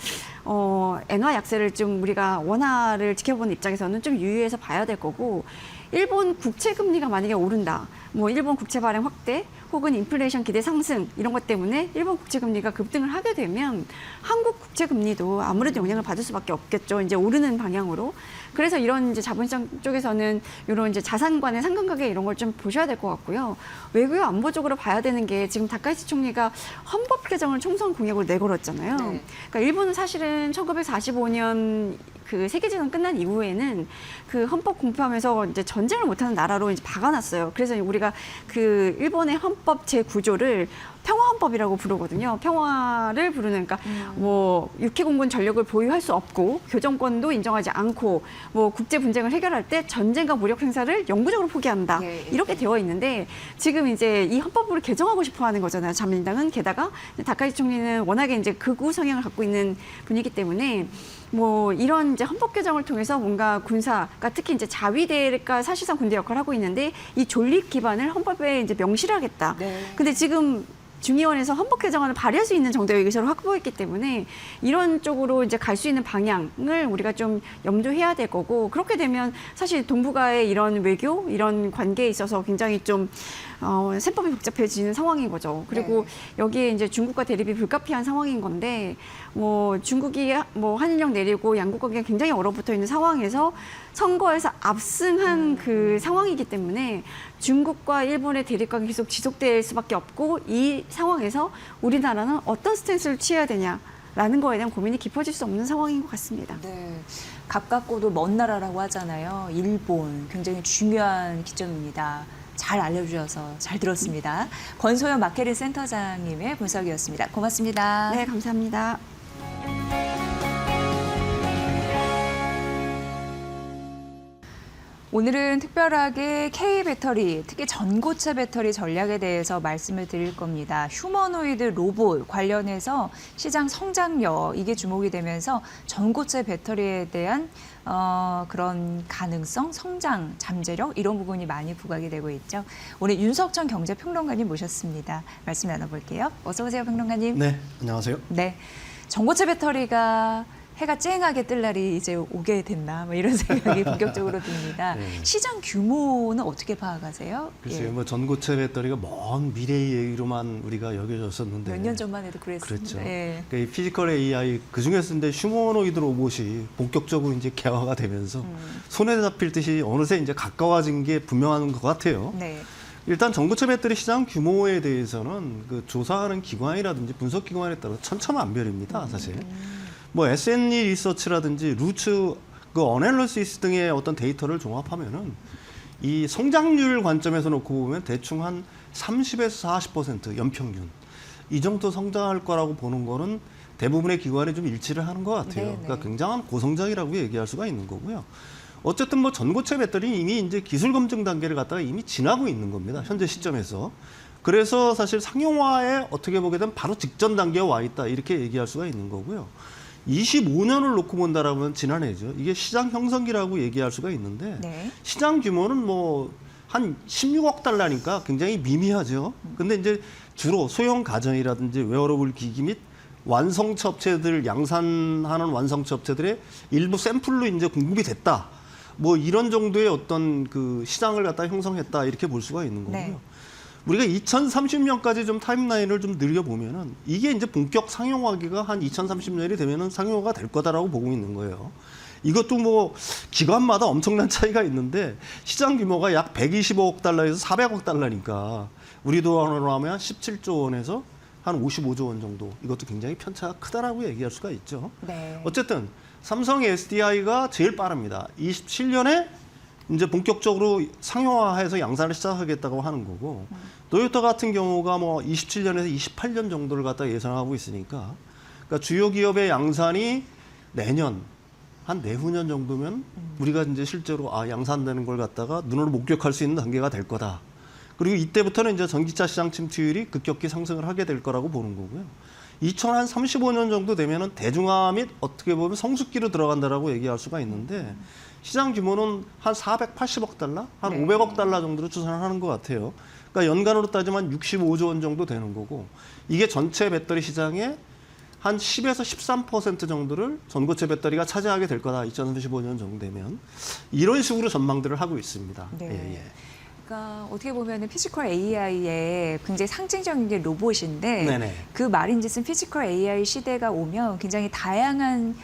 엔화 약세를 좀 우리가 원화를 지켜보는 입장에서는 좀 유의해서 봐야 될 거고. 일본 국채 금리가 만약에 오른다. 뭐 일본 국채 발행 확대 혹은 인플레이션 기대 상승 이런 것 때문에 일본 국채 금리가 급등을 하게 되면 한국 국채 국채 금리도 아무래도 영향을 받을 수밖에 없겠죠. 이제 오르는 방향으로. 그래서 이런 이제 자본시장 쪽에서는 이런 이제 자산관의 상관관계 이런 걸 좀 보셔야 될 것 같고요. 외교 안보적으로 봐야 되는 게 지금 다카이치 총리가 헌법 개정을 총선 공약으로 내걸었잖아요. 네. 그러니까 일본은 사실은 1945년 그 세계대전 끝난 이후에는 그 헌법 공표하면서 이제 전쟁을 못하는 나라로 이제 박아놨어요. 그래서 우리가 그 일본의 헌법 제 구조를 평화헌법이라고 부르거든요. 평화를 부르는, 그러니까 뭐 육해공군 전력을 보유할 수 없고 교정권도 인정하지 않고 뭐 국제 분쟁을 해결할 때 전쟁과 무력 행사를 영구적으로 포기한다. 예, 예. 이렇게 되어 있는데 지금 이제 이 헌법을 개정하고 싶어하는 거잖아요. 자민당은 게다가 다카이치 총리는 워낙에 이제 극우 성향을 갖고 있는 분이기 때문에. 뭐 이런 이제 헌법 개정을 통해서 뭔가 군사가 특히 이제 자위대가 사실상 군대 역할을 하고 있는데 이 존립 기반을 헌법에 이제 명시를 하겠다. 네. 근데 지금 중의원에서 헌법 개정안을 발의할 수 있는 정도의 의사를 확보했기 때문에 이런 쪽으로 이제 갈 수 있는 방향을 우리가 좀 염두해야 될 거고, 그렇게 되면 사실 동북아의 이런 외교 이런 관계에 있어서 굉장히 좀 셈법이 복잡해지는 상황인 거죠. 그리고 여기에 이제 중국과 대립이 불가피한 상황인 건데, 뭐 중국이 뭐 한일령 내리고 양국 관계가 굉장히 얼어붙어 있는 상황에서 선거에서 압승한 그 상황이기 때문에 중국과 일본의 대립관계 계속 지속될 수밖에 없고, 이 상황에서 우리나라는 어떤 스탠스를 취해야 되냐라는 거에 대한 고민이 깊어질 수 없는 상황인 것 같습니다. 네. 가깝고도 먼 나라라고 하잖아요. 일본 굉장히 중요한 기점입니다. 잘 알려주셔서 잘 들었습니다. 권소연 마케린 센터장님의 분석이었습니다. 고맙습니다. 네, 감사합니다. 오늘은 특별하게 K배터리, 특히 전고체 배터리 전략에 대해서 말씀을 드릴 겁니다. 휴머노이드 로봇 관련해서 시장 성장력, 이게 주목이 되면서 전고체 배터리에 대한 그런 가능성, 성장, 잠재력 이런 부분이 많이 부각이 되고 있죠. 오늘 윤석천 경제평론가님 모셨습니다. 말씀 나눠볼게요. 어서 오세요, 평론가님. 네, 안녕하세요. 네, 전고체 배터리가 해가 쨍하게 뜰 날이 이제 오게 됐나 뭐 이런 생각이 본격적으로 듭니다. 네. 시장 규모는 어떻게 파악하세요? 글쎄요, 뭐 전고체 배터리가 먼 미래의 얘기로만 우리가 여겨졌었는데 몇 년 전만 해도 그랬습니다. 그렇죠. 예. 그러니까 이 피지컬 AI 그 중에서 근데 휴머노이드 로봇이 본격적으로 이제 개화가 되면서 손에 잡힐 듯이 어느새 이제 가까워진 게 분명한 것 같아요. 네. 일단 전고체 배터리 시장 규모에 대해서는 그 조사하는 기관이라든지 분석 기관에 따라 천차만별입니다, 사실. 뭐 SNE 리서치라든지 루츠 그 어널리시스 등의 어떤 데이터를 종합하면은 이 성장률 관점에서 놓고 보면 대충 한 30에서 40% 연평균 이 정도 성장할 거라고 보는 거는 대부분의 기관이 좀 일치를 하는 것 같아요. 네네. 그러니까 굉장한 고성장이라고 얘기할 수가 있는 거고요. 어쨌든 뭐 전고체 배터리는 이미 이제 기술 검증 단계를 갖다가 이미 지나고 있는 겁니다. 현재 시점에서. 그래서 사실 상용화에 어떻게 보게 되면 바로 직전 단계에 와 있다 이렇게 얘기할 수가 있는 거고요. 25년을 놓고 본다라면 지난해죠. 이게 시장 형성기라고 얘기할 수가 있는데 네. 시장 규모는 뭐 한 16억 달러니까 굉장히 미미하죠. 근데 이제 주로 소형 가전이라든지 웨어러블 기기 및 완성차 업체들 양산하는 완성차 업체들의 일부 샘플로 이제 공급이 됐다. 뭐 이런 정도의 어떤 그 시장을 갖다 형성했다 이렇게 볼 수가 있는 거고요. 네. 우리가 2030년까지 좀 타임라인을 좀 늘려보면은 이게 이제 본격 상용화기가 한 2030년이 되면은 상용화가 될 거다라고 보고 있는 거예요. 이것도 뭐 기관마다 엄청난 차이가 있는데 시장 규모가 약 125억 달러에서 400억 달러니까 우리 돈으로 하면 17조 원에서 한 55조 원 정도. 이것도 굉장히 편차가 크다라고 얘기할 수가 있죠. 네. 어쨌든 삼성 SDI가 제일 빠릅니다. 27년에 이제 본격적으로 상용화해서 양산을 시작하겠다고 하는 거고, 토요타 같은 경우가 뭐 27년에서 28년 정도를 갖다 예상하고 있으니까, 그러니까 주요 기업의 양산이 내년 한 내후년 정도면 우리가 이제 실제로 양산되는 걸 갖다가 눈으로 목격할 수 있는 단계가 될 거다. 그리고 이때부터는 이제 전기차 시장 침투율이 급격히 상승을 하게 될 거라고 보는 거고요. 2035년 정도 되면은 대중화 및 어떻게 보면 성숙기로 들어간다라고 얘기할 수가 있는데, 시장 규모는 한 480억 달러, 한 네. 500억 달러 정도로 추산을 하는 것 같아요. 그러니까 연간으로 따지면 65조 원 정도 되는 거고, 이게 전체 배터리 시장의 한 10에서 13% 정도를 전고체 배터리가 차지하게 될 거다. 2035년 정도 되면. 이런 식으로 전망들을 하고 있습니다. 네. 예, 예. 그러니까 어떻게 보면 피지컬 AI의 굉장히 상징적인 게 로봇인데 네네. 그 말인즉슨 피지컬 AI 시대가 오면 굉장히 다양한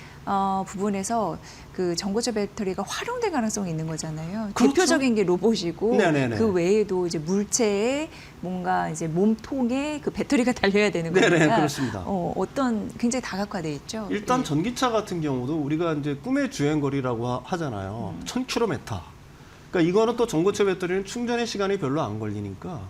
부분에서 그 전고체 배터리가 활용될 가능성이 있는 거잖아요. 그렇죠. 대표적인 게 로봇이고 네네네. 그 외에도 이제 물체에 뭔가 이제 몸통에 그 배터리가 달려야 되는 거니까 네네, 그렇습니다. 어떤 굉장히 다각화돼 있죠. 일단 예. 전기차 같은 경우도 우리가 이제 꿈의 주행거리라고 하잖아요. 1000km. 그러니까 이거는 또 전고체 배터리는 충전의 시간이 별로 안 걸리니까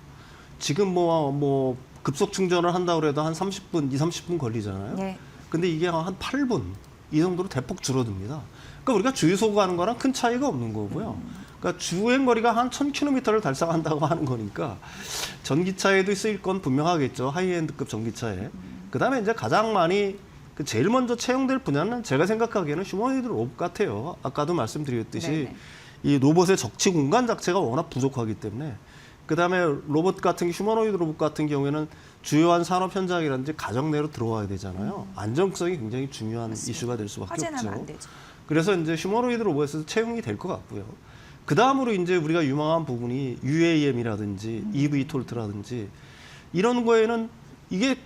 지금 뭐 급속 충전을 한다고 해도 한 30분, 30분 걸리잖아요. 네. 근데 이게 한 8분 이 정도로 대폭 줄어듭니다. 그러니까 우리가 주유소 가는 거랑 큰 차이가 없는 거고요. 그러니까 주행거리가 한 1000km를 달성한다고 하는 거니까 전기차에도 쓰일 건 분명하겠죠. 하이엔드급 전기차에. 그다음에 이제 가장 많이 제일 먼저 채용될 분야는 제가 생각하기에는 휴머노이드 로봇 같아요. 아까도 말씀드렸듯이 네네. 이 로봇의 적치 공간 자체가 워낙 부족하기 때문에 그다음에 로봇 같은 휴머노이드 로봇 같은 경우에는 주요한 산업 현장이라든지 가정 내로 들어와야 되잖아요. 안정성이 굉장히 중요한 이슈가 될 수밖에 화재나면 없죠. 안 되죠. 그래서 이제 휴머노이드 로봇에서 채용이 될 것 같고요. 그 다음으로 이제 우리가 유망한 부분이 UAM이라든지 EV 톨트라든지 이런 거에는 이게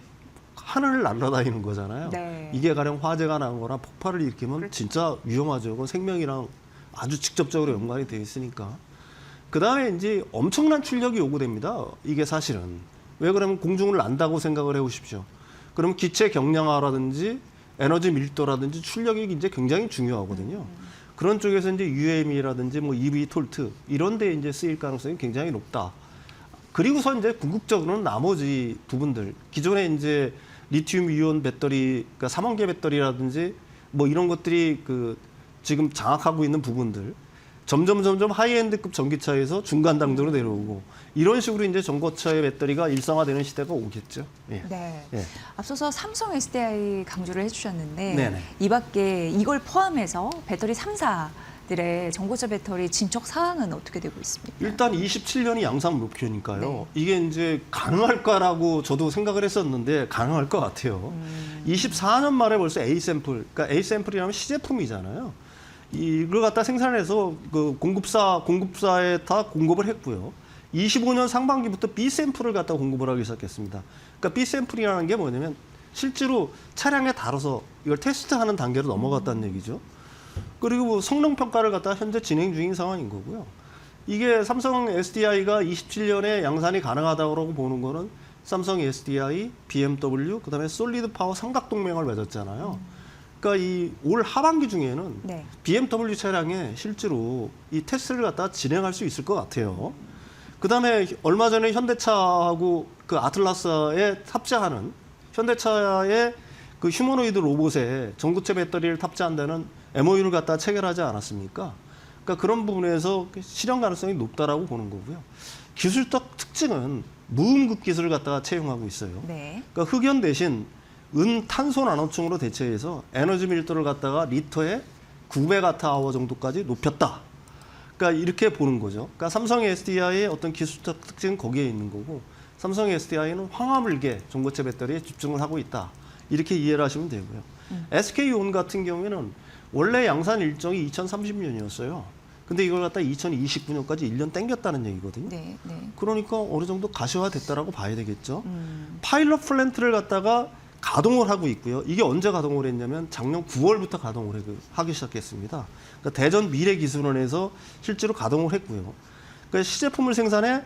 하늘을 날아다니는 거잖아요. 네. 이게 가령 화재가 나거나 폭발을 일으키면 진짜 위험하죠. 그건 생명이랑 아주 직접적으로 연관이 되어 있으니까. 그 다음에 이제 엄청난 출력이 요구됩니다. 이게 사실은. 왜 그러면 공중을 난다고 생각을 해보십시오. 그럼 기체 경량화라든지 에너지 밀도라든지 출력이 이제 굉장히 중요하거든요. 그런 쪽에서 이제 UAM이라든지 뭐 EV 톨트 이런 데 이제 쓰일 가능성이 굉장히 높다. 그리고서 이제 궁극적으로는 나머지 부분들 기존에 이제 리튬 이온 배터리, 그러니까 삼원계 배터리라든지 뭐 이런 것들이 그 지금 장악하고 있는 부분들 점점 하이엔드급 전기차에서 중간 단계로 내려오고 이런 식으로 이제 전고차의 배터리가 일상화되는 시대가 오겠죠. 예. 네. 예. 앞서서 삼성 SDI 강조를 해주셨는데 네네. 이 밖에 이걸 포함해서 배터리 3사들의 전고체 배터리 진척 사항은 어떻게 되고 있습니까? 일단 27년이 양산 목표니까요. 네. 이게 이제 가능할까라고 저도 생각을 했었는데 가능할 것 같아요. 24년 말에 벌써 A 샘플, 그러니까 A 샘플이라면 시제품이잖아요. 이걸 갖다 생산해서 그 공급사에 다 공급을 했고요. 25년 상반기부터 B 샘플을 갖다 공급을 하기 시작했습니다. 그러니까 B 샘플이라는 게 뭐냐면 실제로 차량에 달아서 이걸 테스트하는 단계로 넘어갔다는 얘기죠. 그리고 성능 평가를 갖다 현재 진행 중인 상황인 거고요. 이게 삼성 SDI가 27년에 양산이 가능하다고 보는 거는 삼성 SDI, BMW, 그다음에 솔리드 파워 삼각 동맹을 맺었잖아요. 그러니까 이 올 하반기 중에는 네. BMW 차량에 실제로 이 테스트를 갖다 진행할 수 있을 것 같아요. 그다음에 얼마 전에 현대차하고 그 아틀라스에 탑재하는 현대차의 그 휴머노이드 로봇에 전고체 배터리를 탑재한다는 MOU를 갖다 체결하지 않았습니까? 그러니까 그런 부분에서 실현 가능성이 높다라고 보는 거고요. 기술적 특징은 무음극 기술을 갖다가 채용하고 있어요. 네. 그러니까 흑연 대신 탄소 나노층으로 대체해서 에너지 밀도를 갖다가 리터에 900Wh 정도까지 높였다. 그러니까 이렇게 보는 거죠. 그러니까 삼성 SDI의 어떤 기술적 특징은 거기에 있는 거고 삼성 SDI는 황화물계 전고체 배터리에 집중을 하고 있다. 이렇게 이해를 하시면 되고요. SK온 같은 경우에는 원래 양산 일정이 2030년이었어요. 근데 이걸 갖다 2029년까지 1년 땡겼다는 얘기거든요. 네. 네. 그러니까 어느 정도 가시화됐다라고 봐야 되겠죠. 파일럿 플랜트를 갖다가 가동을 하고 있고요. 이게 언제 가동을 했냐면 작년 9월부터 가동을 하기 시작했습니다. 그러니까 대전 미래기술원에서 실제로 가동을 했고요. 그러니까 시제품을 생산해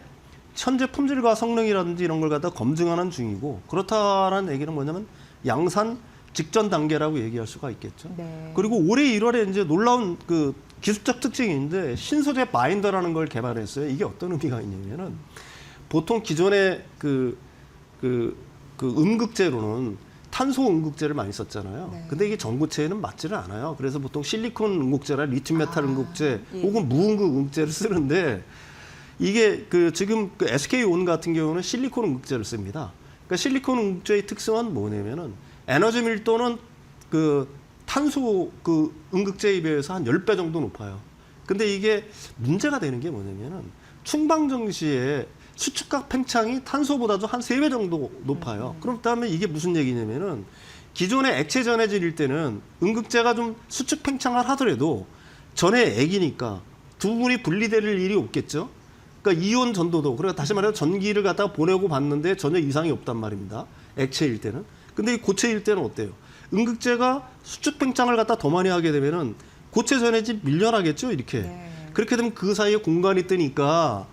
현재 품질과 성능이라든지 이런 걸 갖다 검증하는 중이고 그렇다라는 얘기는 뭐냐면 양산 직전 단계라고 얘기할 수가 있겠죠. 네. 그리고 올해 1월에 이제 놀라운 그 기술적 특징이 있는데 신소재 바인더라는 걸 개발했어요. 이게 어떤 의미가 있냐면은 보통 기존의 그 음극재로는 탄소 음극재를 많이 썼잖아요. 네. 근데 이게 전고체에는 맞지를 않아요. 그래서 보통 실리콘 음극재나 리튬 메탈 음극재 예. 혹은 무음극 음극재를 쓰는데 이게 지금 SK온 같은 경우는 실리콘 음극재를 씁니다. 그러니까 실리콘 음극재의 특성은 뭐냐면은 에너지 밀도는 탄소 음극재에 비해서 한 10배 정도 높아요. 근데 이게 문제가 되는 게 뭐냐면은 충방정 시에 수축각 팽창이 탄소보다도 한 3배 정도 높아요. 그렇다면 이게 무슨 얘기냐면은 기존의 액체 전해질일 때는 음극재가 좀 수축 팽창을 하더라도 전해 액이니까 두 분이 분리될 일이 없겠죠. 그러니까 이온 전도도 그러니까 다시 말해서 전기를 갖다가 보내고 받는데 전혀 이상이 없단 말입니다. 액체일 때는. 근데 이 고체일 때는 어때요? 음극재가 수축 팽창을 갖다 더 많이 하게 되면은 고체 전해질 밀려나겠죠, 이렇게. 네. 그렇게 되면 그 사이에 공간이 뜨니까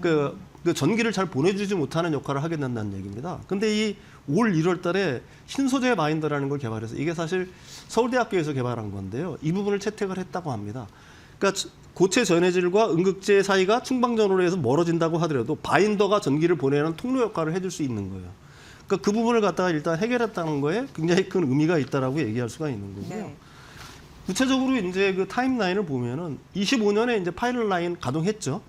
그 전기를 잘 보내주지 못하는 역할을 하게 된다는 얘기입니다. 근데 이 올 1월 달에 신소재 바인더라는 걸 개발해서 이게 사실 서울대학교에서 개발한 건데요. 이 부분을 채택을 했다고 합니다. 그러니까 고체 전해질과 음극재 사이가 충방전으로 해서 멀어진다고 하더라도 바인더가 전기를 보내는 통로 역할을 해줄 수 있는 거예요. 그러니까 그 부분을 갖다가 일단 해결했다는 거에 굉장히 큰 의미가 있다라고 얘기할 수가 있는 거고요. 네. 구체적으로 이제 그 타임라인을 보면은 25년에 이제 파일럿 라인 가동했죠.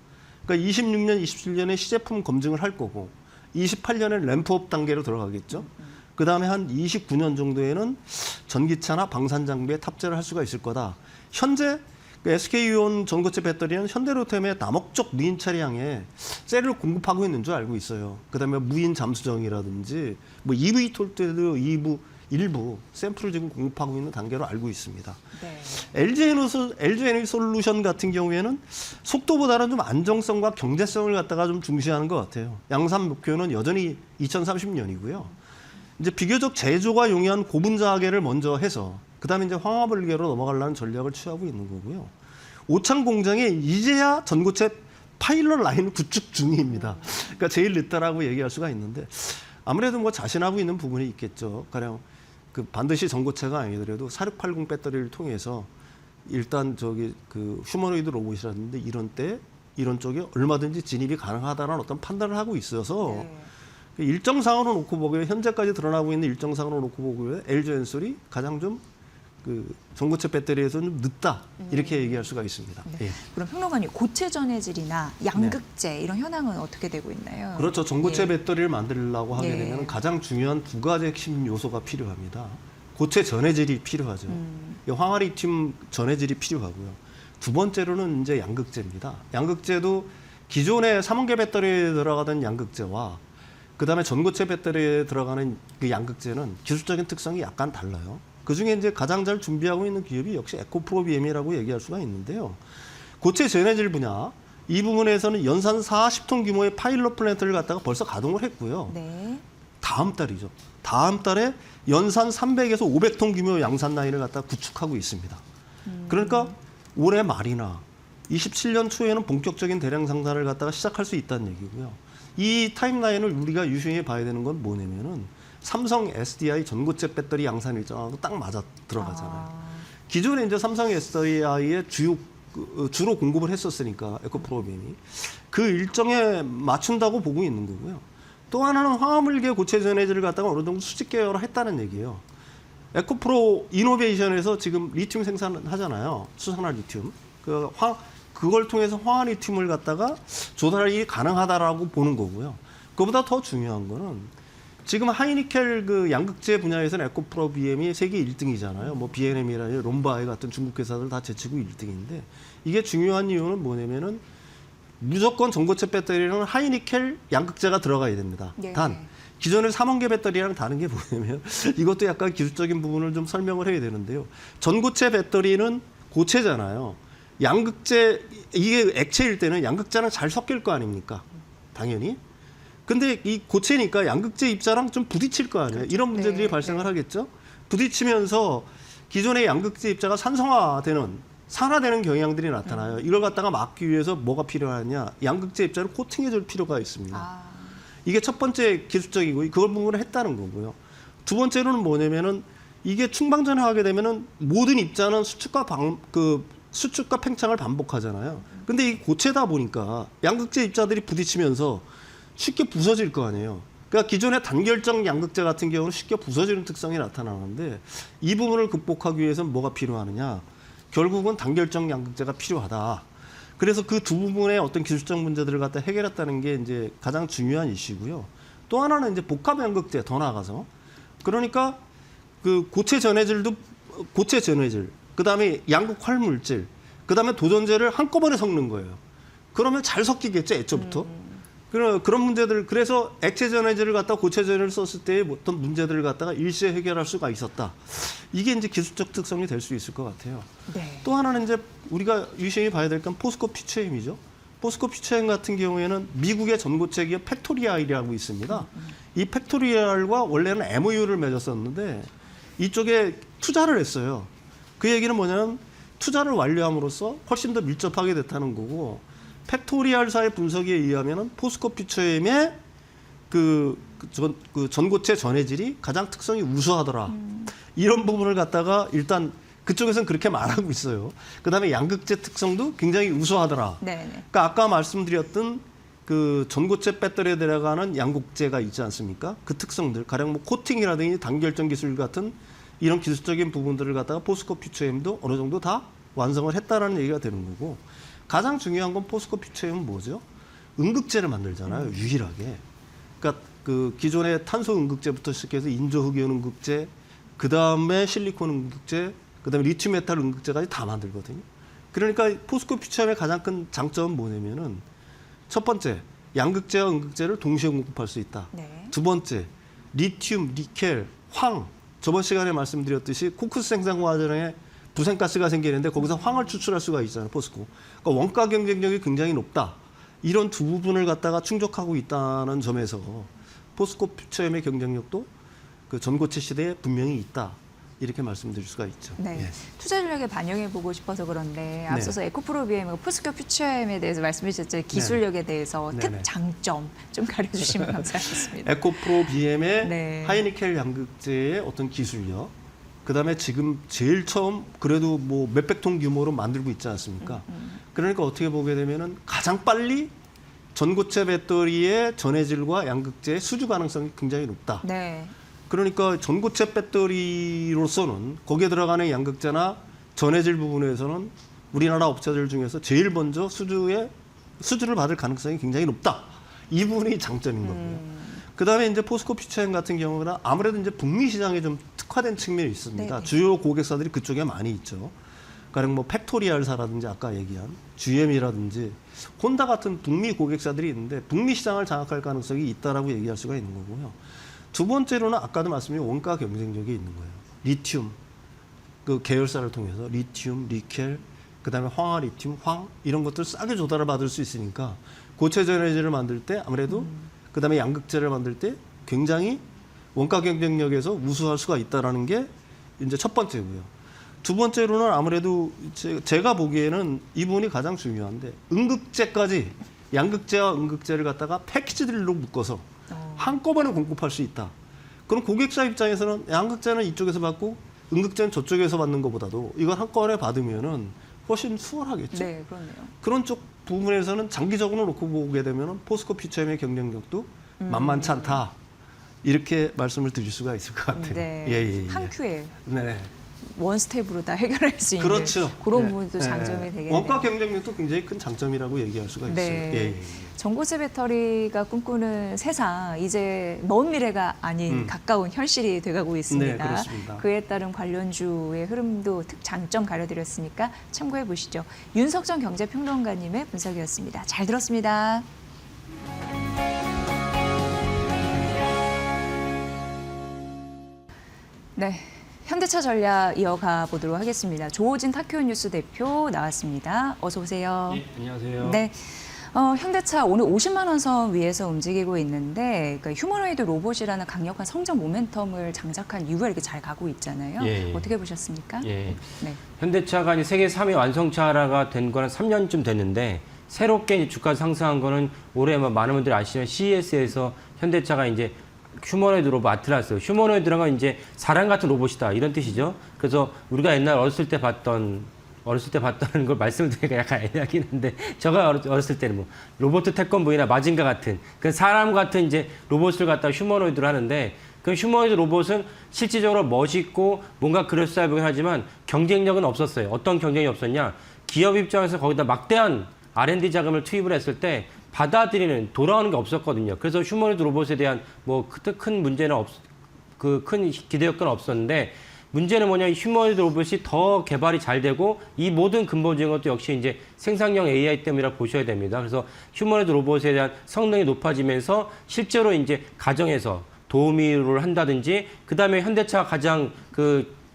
그러니까 26년, 27년에 시제품 검증을 할 거고 28년에 램프업 단계로 들어가겠죠. 그 다음에 한 29년 정도에는 전기차나 방산 장비에 탑재를 할 수가 있을 거다. 현재 SK이온 전고체 배터리는 현대로템의 다목적 무인 차량에 셀을 공급하고 있는 줄 알고 있어요. 그 다음에 무인 잠수정이라든지 뭐 EV 톨때도 일부 샘플을 지금 공급하고 있는 단계로 알고 있습니다. 네. LG 솔루션 같은 경우에는 속도보다는 좀 안정성과 경제성을 갖다가 좀 중시하는 것 같아요. 양산 목표는 여전히 2030년이고요. 이제 비교적 제조가 용이한 고분자계를 먼저 해서 그다음에 이제 황화불계로 넘어가려는 전략을 취하고 있는 거고요. 오창 공장에 이제야 전고체 파일럿 라인 구축 중입니다. 그러니까 제일 늦다라고 얘기할 수가 있는데 아무래도 뭐 자신하고 있는 부분이 있겠죠. 가령 그 반드시 전고체가 아니더라도 4680 배터리를 통해서 일단 저기 그 휴머노이드 로봇이라든지 이런 쪽에 얼마든지 진입이 가능하다는 어떤 판단을 하고 있어서 네. 일정상으로 놓고 보기에 현재까지 드러나고 있는 일정상으로 놓고 보기에 LG 엔솔이 가장 좀 그 전고체 배터리에서 좀 늦다 이렇게 얘기할 수가 있습니다. 네. 예. 그럼 평론가님 고체 전해질이나 양극재 이런 현황은 어떻게 되고 있나요? 그렇죠. 전고체 예. 배터리를 만들려고 하게 예. 되면 가장 중요한 두 가지 핵심 요소가 필요합니다. 고체 전해질이 필요하죠. 이 황화리튬 전해질이 필요하고요. 두 번째로는 이제 양극재입니다. 양극재도 기존의 3원계 배터리에 들어가던 양극재와 그다음에 전고체 배터리에 들어가는 그 양극재는 기술적인 특성이 약간 달라요. 그중에 이제 가장 잘 준비하고 있는 기업이 역시 에코프로비엠이라고 얘기할 수가 있는데요. 고체 전해질 분야 이 부분에서는 연산 40톤 규모의 파일럿 플랜트를 갖다가 벌써 가동을 했고요. 네. 다음 달이죠. 다음 달에 연산 300에서 500톤 규모 양산 라인을 갖다가 구축하고 있습니다. 그러니까 올해 말이나 27년 초에는 본격적인 대량 생산을 갖다가 시작할 수 있다는 얘기고요. 이 타임라인을 우리가 유심히 봐야 되는 건 뭐냐면은 삼성 SDI 전고체 배터리 양산 일정하고 딱 맞아 들어가잖아요. 기존에 이제 삼성 SDI의 주로 공급을 했었으니까 에코프로비엠이 그 일정에 맞춘다고 보고 있는 거고요. 또 하나는 화합물계 고체 전해질을 갖다가 어느 정도 수직 계열화 했다는 얘기예요. 에코프로 이노베이션에서 지금 리튬 생산하잖아요. 수산화 리튬. 그걸 통해서 황화 리튬을 갖다가 조달이 가능하다라고 보는 거고요. 그보다 더 중요한 거는 지금 하이니켈 그 양극재 분야에서는 에코프로비엠이 세계 1등이잖아요. 뭐 BNM이라든지 롬바이 같은 중국 회사들 다 제치고 1등인데 이게 중요한 이유는 뭐냐면은 무조건 전고체 배터리는 하이니켈 양극재가 들어가야 됩니다. 네. 단 기존의 3원계 배터리랑 다른 게 뭐냐면 이것도 약간 기술적인 부분을 좀 설명을 해야 되는데요. 전고체 배터리는 고체잖아요. 양극재 이게 액체일 때는 양극재는 잘 섞일 거 아닙니까? 당연히. 근데 이 고체니까 양극재 입자랑 좀 부딪힐 거 아니에요. 이런 문제들이 네, 발생을 하겠죠. 부딪히면서 기존의 양극재 입자가 산화되는 경향들이 나타나요. 이걸 갖다가 막기 위해서 뭐가 필요하냐? 양극재 입자를 코팅해 줄 필요가 있습니다. 이게 첫 번째 기술적이고 그걸 부분을 했다는 거고요. 두 번째로는 뭐냐면은 이게 충방전을 하게 되면은 모든 입자는 수축과 팽창을 반복하잖아요. 근데 이 고체다 보니까 양극재 입자들이 부딪히면서 쉽게 부서질 거 아니에요. 그러니까 기존의 단결적 양극재 같은 경우는 쉽게 부서지는 특성이 나타나는데 이 부분을 극복하기 위해서는 뭐가 필요하느냐? 결국은 단결적 양극재가 필요하다. 그래서 그 두 부분의 어떤 기술적 문제들을 갖다 해결했다는 게 이제 가장 중요한 이슈고요. 또 하나는 이제 복합 양극재 더 나아가서 그러니까 그 고체 전해질, 그다음에 양극 활물질, 그다음에 도전제를 한꺼번에 섞는 거예요. 그러면 잘 섞이겠죠, 애초부터. 그런 문제들, 그래서 액체 전해질을 갖다 고체 전해를 썼을 때의 어떤 문제들을 갖다가 일시에 해결할 수가 있었다. 이게 이제 기술적 특성이 될 수 있을 것 같아요. 네. 또 하나는 이제 우리가 유심히 봐야 될 건 포스코 피츠엠이죠. 포스코 퓨처엠 같은 경우에는 미국의 전고체 기업 팩토리알이라고 있습니다. 이 팩토리알과 원래는 MOU를 맺었었는데 이쪽에 투자를 했어요. 그 얘기는 뭐냐면 투자를 완료함으로써 훨씬 더 밀접하게 됐다는 거고, 팩토리알사의 분석에 의하면 포스코 퓨처엠의 그 전고체 전해질이 가장 특성이 우수하더라. 이런 부분을 갖다가 일단 그쪽에서는 그렇게 말하고 있어요. 그다음에 양극재 특성도 굉장히 우수하더라. 네네. 그러니까 아까 말씀드렸던 그 전고체 배터리에 들어가는 양극재가 있지 않습니까? 그 특성들, 가령 뭐 코팅이라든지 단결정 기술 같은 이런 기술적인 부분들을 갖다가 포스코 퓨처엠도 어느 정도 다 완성을 했다라는 얘기가 되는 거고, 가장 중요한 건 포스코 퓨처엠은 뭐죠? 음극재를 만들잖아요, 유일하게. 그러니까 그 기존의 탄소 음극재부터 시작해서 인조 흑이온 음극재, 그 다음에 실리콘 음극재, 그 다음에 리튬 메탈 음극재까지 다 만들거든요. 그러니까 포스코 퓨처엠의 가장 큰 장점은 뭐냐면은 첫 번째, 양극재와 음극재를 동시에 공급할 수 있다. 네. 두 번째, 리튬, 니켈, 황. 저번 시간에 말씀드렸듯이 코크스 생산 과정에 부생가스가 생기는데 거기서 황을 추출할 수가 있잖아요, 포스코. 그러니까 원가 경쟁력이 굉장히 높다. 이런 두 부분을 갖다가 충족하고 있다는 점에서 포스코 퓨처엠의 경쟁력도 그 전고체 시대에 분명히 있다. 이렇게 말씀드릴 수가 있죠. 네. 예. 투자 전략에 반영해 보고 싶어서 그런데 앞서서 에코프로 BM과 포스코 퓨처엠에 대해서 말씀해 주셨죠. 기술력에 대해서 네네. 특장점 좀 가려주시면 감사하겠습니다. 에코프로 BM의 네. 하이니켈 양극재의 어떤 기술력, 그다음에 지금 제일 처음 그래도 뭐 몇백 톤 규모로 만들고 있지 않습니까? 그러니까 어떻게 보게 되면은 가장 빨리 전고체 배터리의 전해질과 양극재의 수주 가능성이 굉장히 높다. 네. 그러니까 전고체 배터리로서는 거기에 들어가는 양극재나 전해질 부분에서는 우리나라 업체들 중에서 제일 먼저 수주를 받을 가능성이 굉장히 높다. 이 부분이 장점인 거고요. 그다음에 이제 포스코 퓨처엠 같은 경우는 아무래도 이제 북미 시장에 좀 특화된 측면이 있습니다. 네네. 주요 고객사들이 그쪽에 많이 있죠. 가령 뭐 팩토리알사라든지 아까 얘기한 GM이라든지 혼다 같은 북미 고객사들이 있는데 북미 시장을 장악할 가능성이 있다라고 얘기할 수가 있는 거고요. 두 번째로는 아까도 말씀드린 원가 경쟁력이 있는 거예요. 리튬, 그 계열사를 통해서 리튬, 니켈, 그다음에 황화 리튬, 황 이런 것들 싸게 조달을 받을 수 있으니까 고체 전해질을 만들 때 아무래도 그다음에 양극재를 만들 때 굉장히 원가 경쟁력에서 우수할 수가 있다라는 게 이제 첫 번째고요. 두 번째로는 아무래도 제가 보기에는 이 부분이 가장 중요한데 음극재까지 양극재와 음극재를 갖다가 패키지들로 묶어서 한꺼번에 공급할 수 있다. 그럼 고객사 입장에서는 양극재는 이쪽에서 받고 음극재는 저쪽에서 받는 것보다도 이걸 한꺼번에 받으면은 훨씬 수월하겠죠. 네, 그렇네요. 그런 쪽 부분에서는 장기적으로 놓고 보게 되면은 포스코 퓨처엠의 경쟁력도 만만치 않다. 이렇게 말씀을 드릴 수가 있을 것 같아요. 네. 예. 한 큐에 네. 원 스텝으로 다 해결할 수 있는 그렇죠. 그런 예. 부분도 장점이 예. 되겠네요. 원가 경쟁력도 굉장히 큰 장점이라고 얘기할 수가 있어요. 네. 예. 전고체 배터리가 꿈꾸는 세상, 이제 먼 미래가 아닌 가까운 현실이 돼가고 있습니다. 네, 그렇습니다. 그에 따른 관련주의 흐름도 특장점 가려드렸으니까 참고해 보시죠. 윤석정 경제평론가님의 분석이었습니다. 잘 들었습니다. 네. 현대차 전략 이어가 보도록 하겠습니다. 조호진 타큐뉴스 대표 나왔습니다. 어서 오세요. 네, 안녕하세요. 네. 현대차 오늘 50만 원 선 위에서 움직이고 있는데 그러니까 휴머노이드 로봇이라는 강력한 성장 모멘텀을 장착한 이후에 이렇게 잘 가고 있잖아요. 예. 어떻게 보셨습니까? 예. 네. 현대차가 이제 세계 3위 완성차가 된 거는 3년쯤 됐는데 새롭게 이제 주가 상승한 거는 올해 많은 분들이 아시지만 CES에서 현대차가 이제 휴머노이드 로봇 아틀라스, 휴머노이드라는 건 이제 사람 같은 로봇이다 이런 뜻이죠. 그래서 우리가 옛날 어렸을 때 봤던 걸 말씀을 드리니까 약간 애매하긴 한데 제가 어렸을 때는 뭐 로버트 태권브이나 마징가 같은 그 사람 같은 이제 로봇을 갖다가 휴머노이드로 하는데 그 휴머노이드 로봇은 실질적으로 멋있고 뭔가 그럴싸해 보긴 하지만 경쟁력은 없었어요. 어떤 경쟁이 없었냐? 기업 입장에서 거기다 막대한 R&D 자금을 투입을 했을 때 받아들이는 돌아오는 게 없었거든요. 그래서 휴머노이드 로봇에 대한 뭐 큰 문제는 큰 기대 효과는 없었는데 문제는 뭐냐, 휴머노이드 로봇이 더 개발이 잘 되고 이 모든 근본적인 것도 역시 이제 생산형 AI 때문이라 보셔야 됩니다. 그래서 휴머노이드 로봇에 대한 성능이 높아지면서 실제로 이제 가정에서 도우미를 한다든지 그다음에 현대차가 가장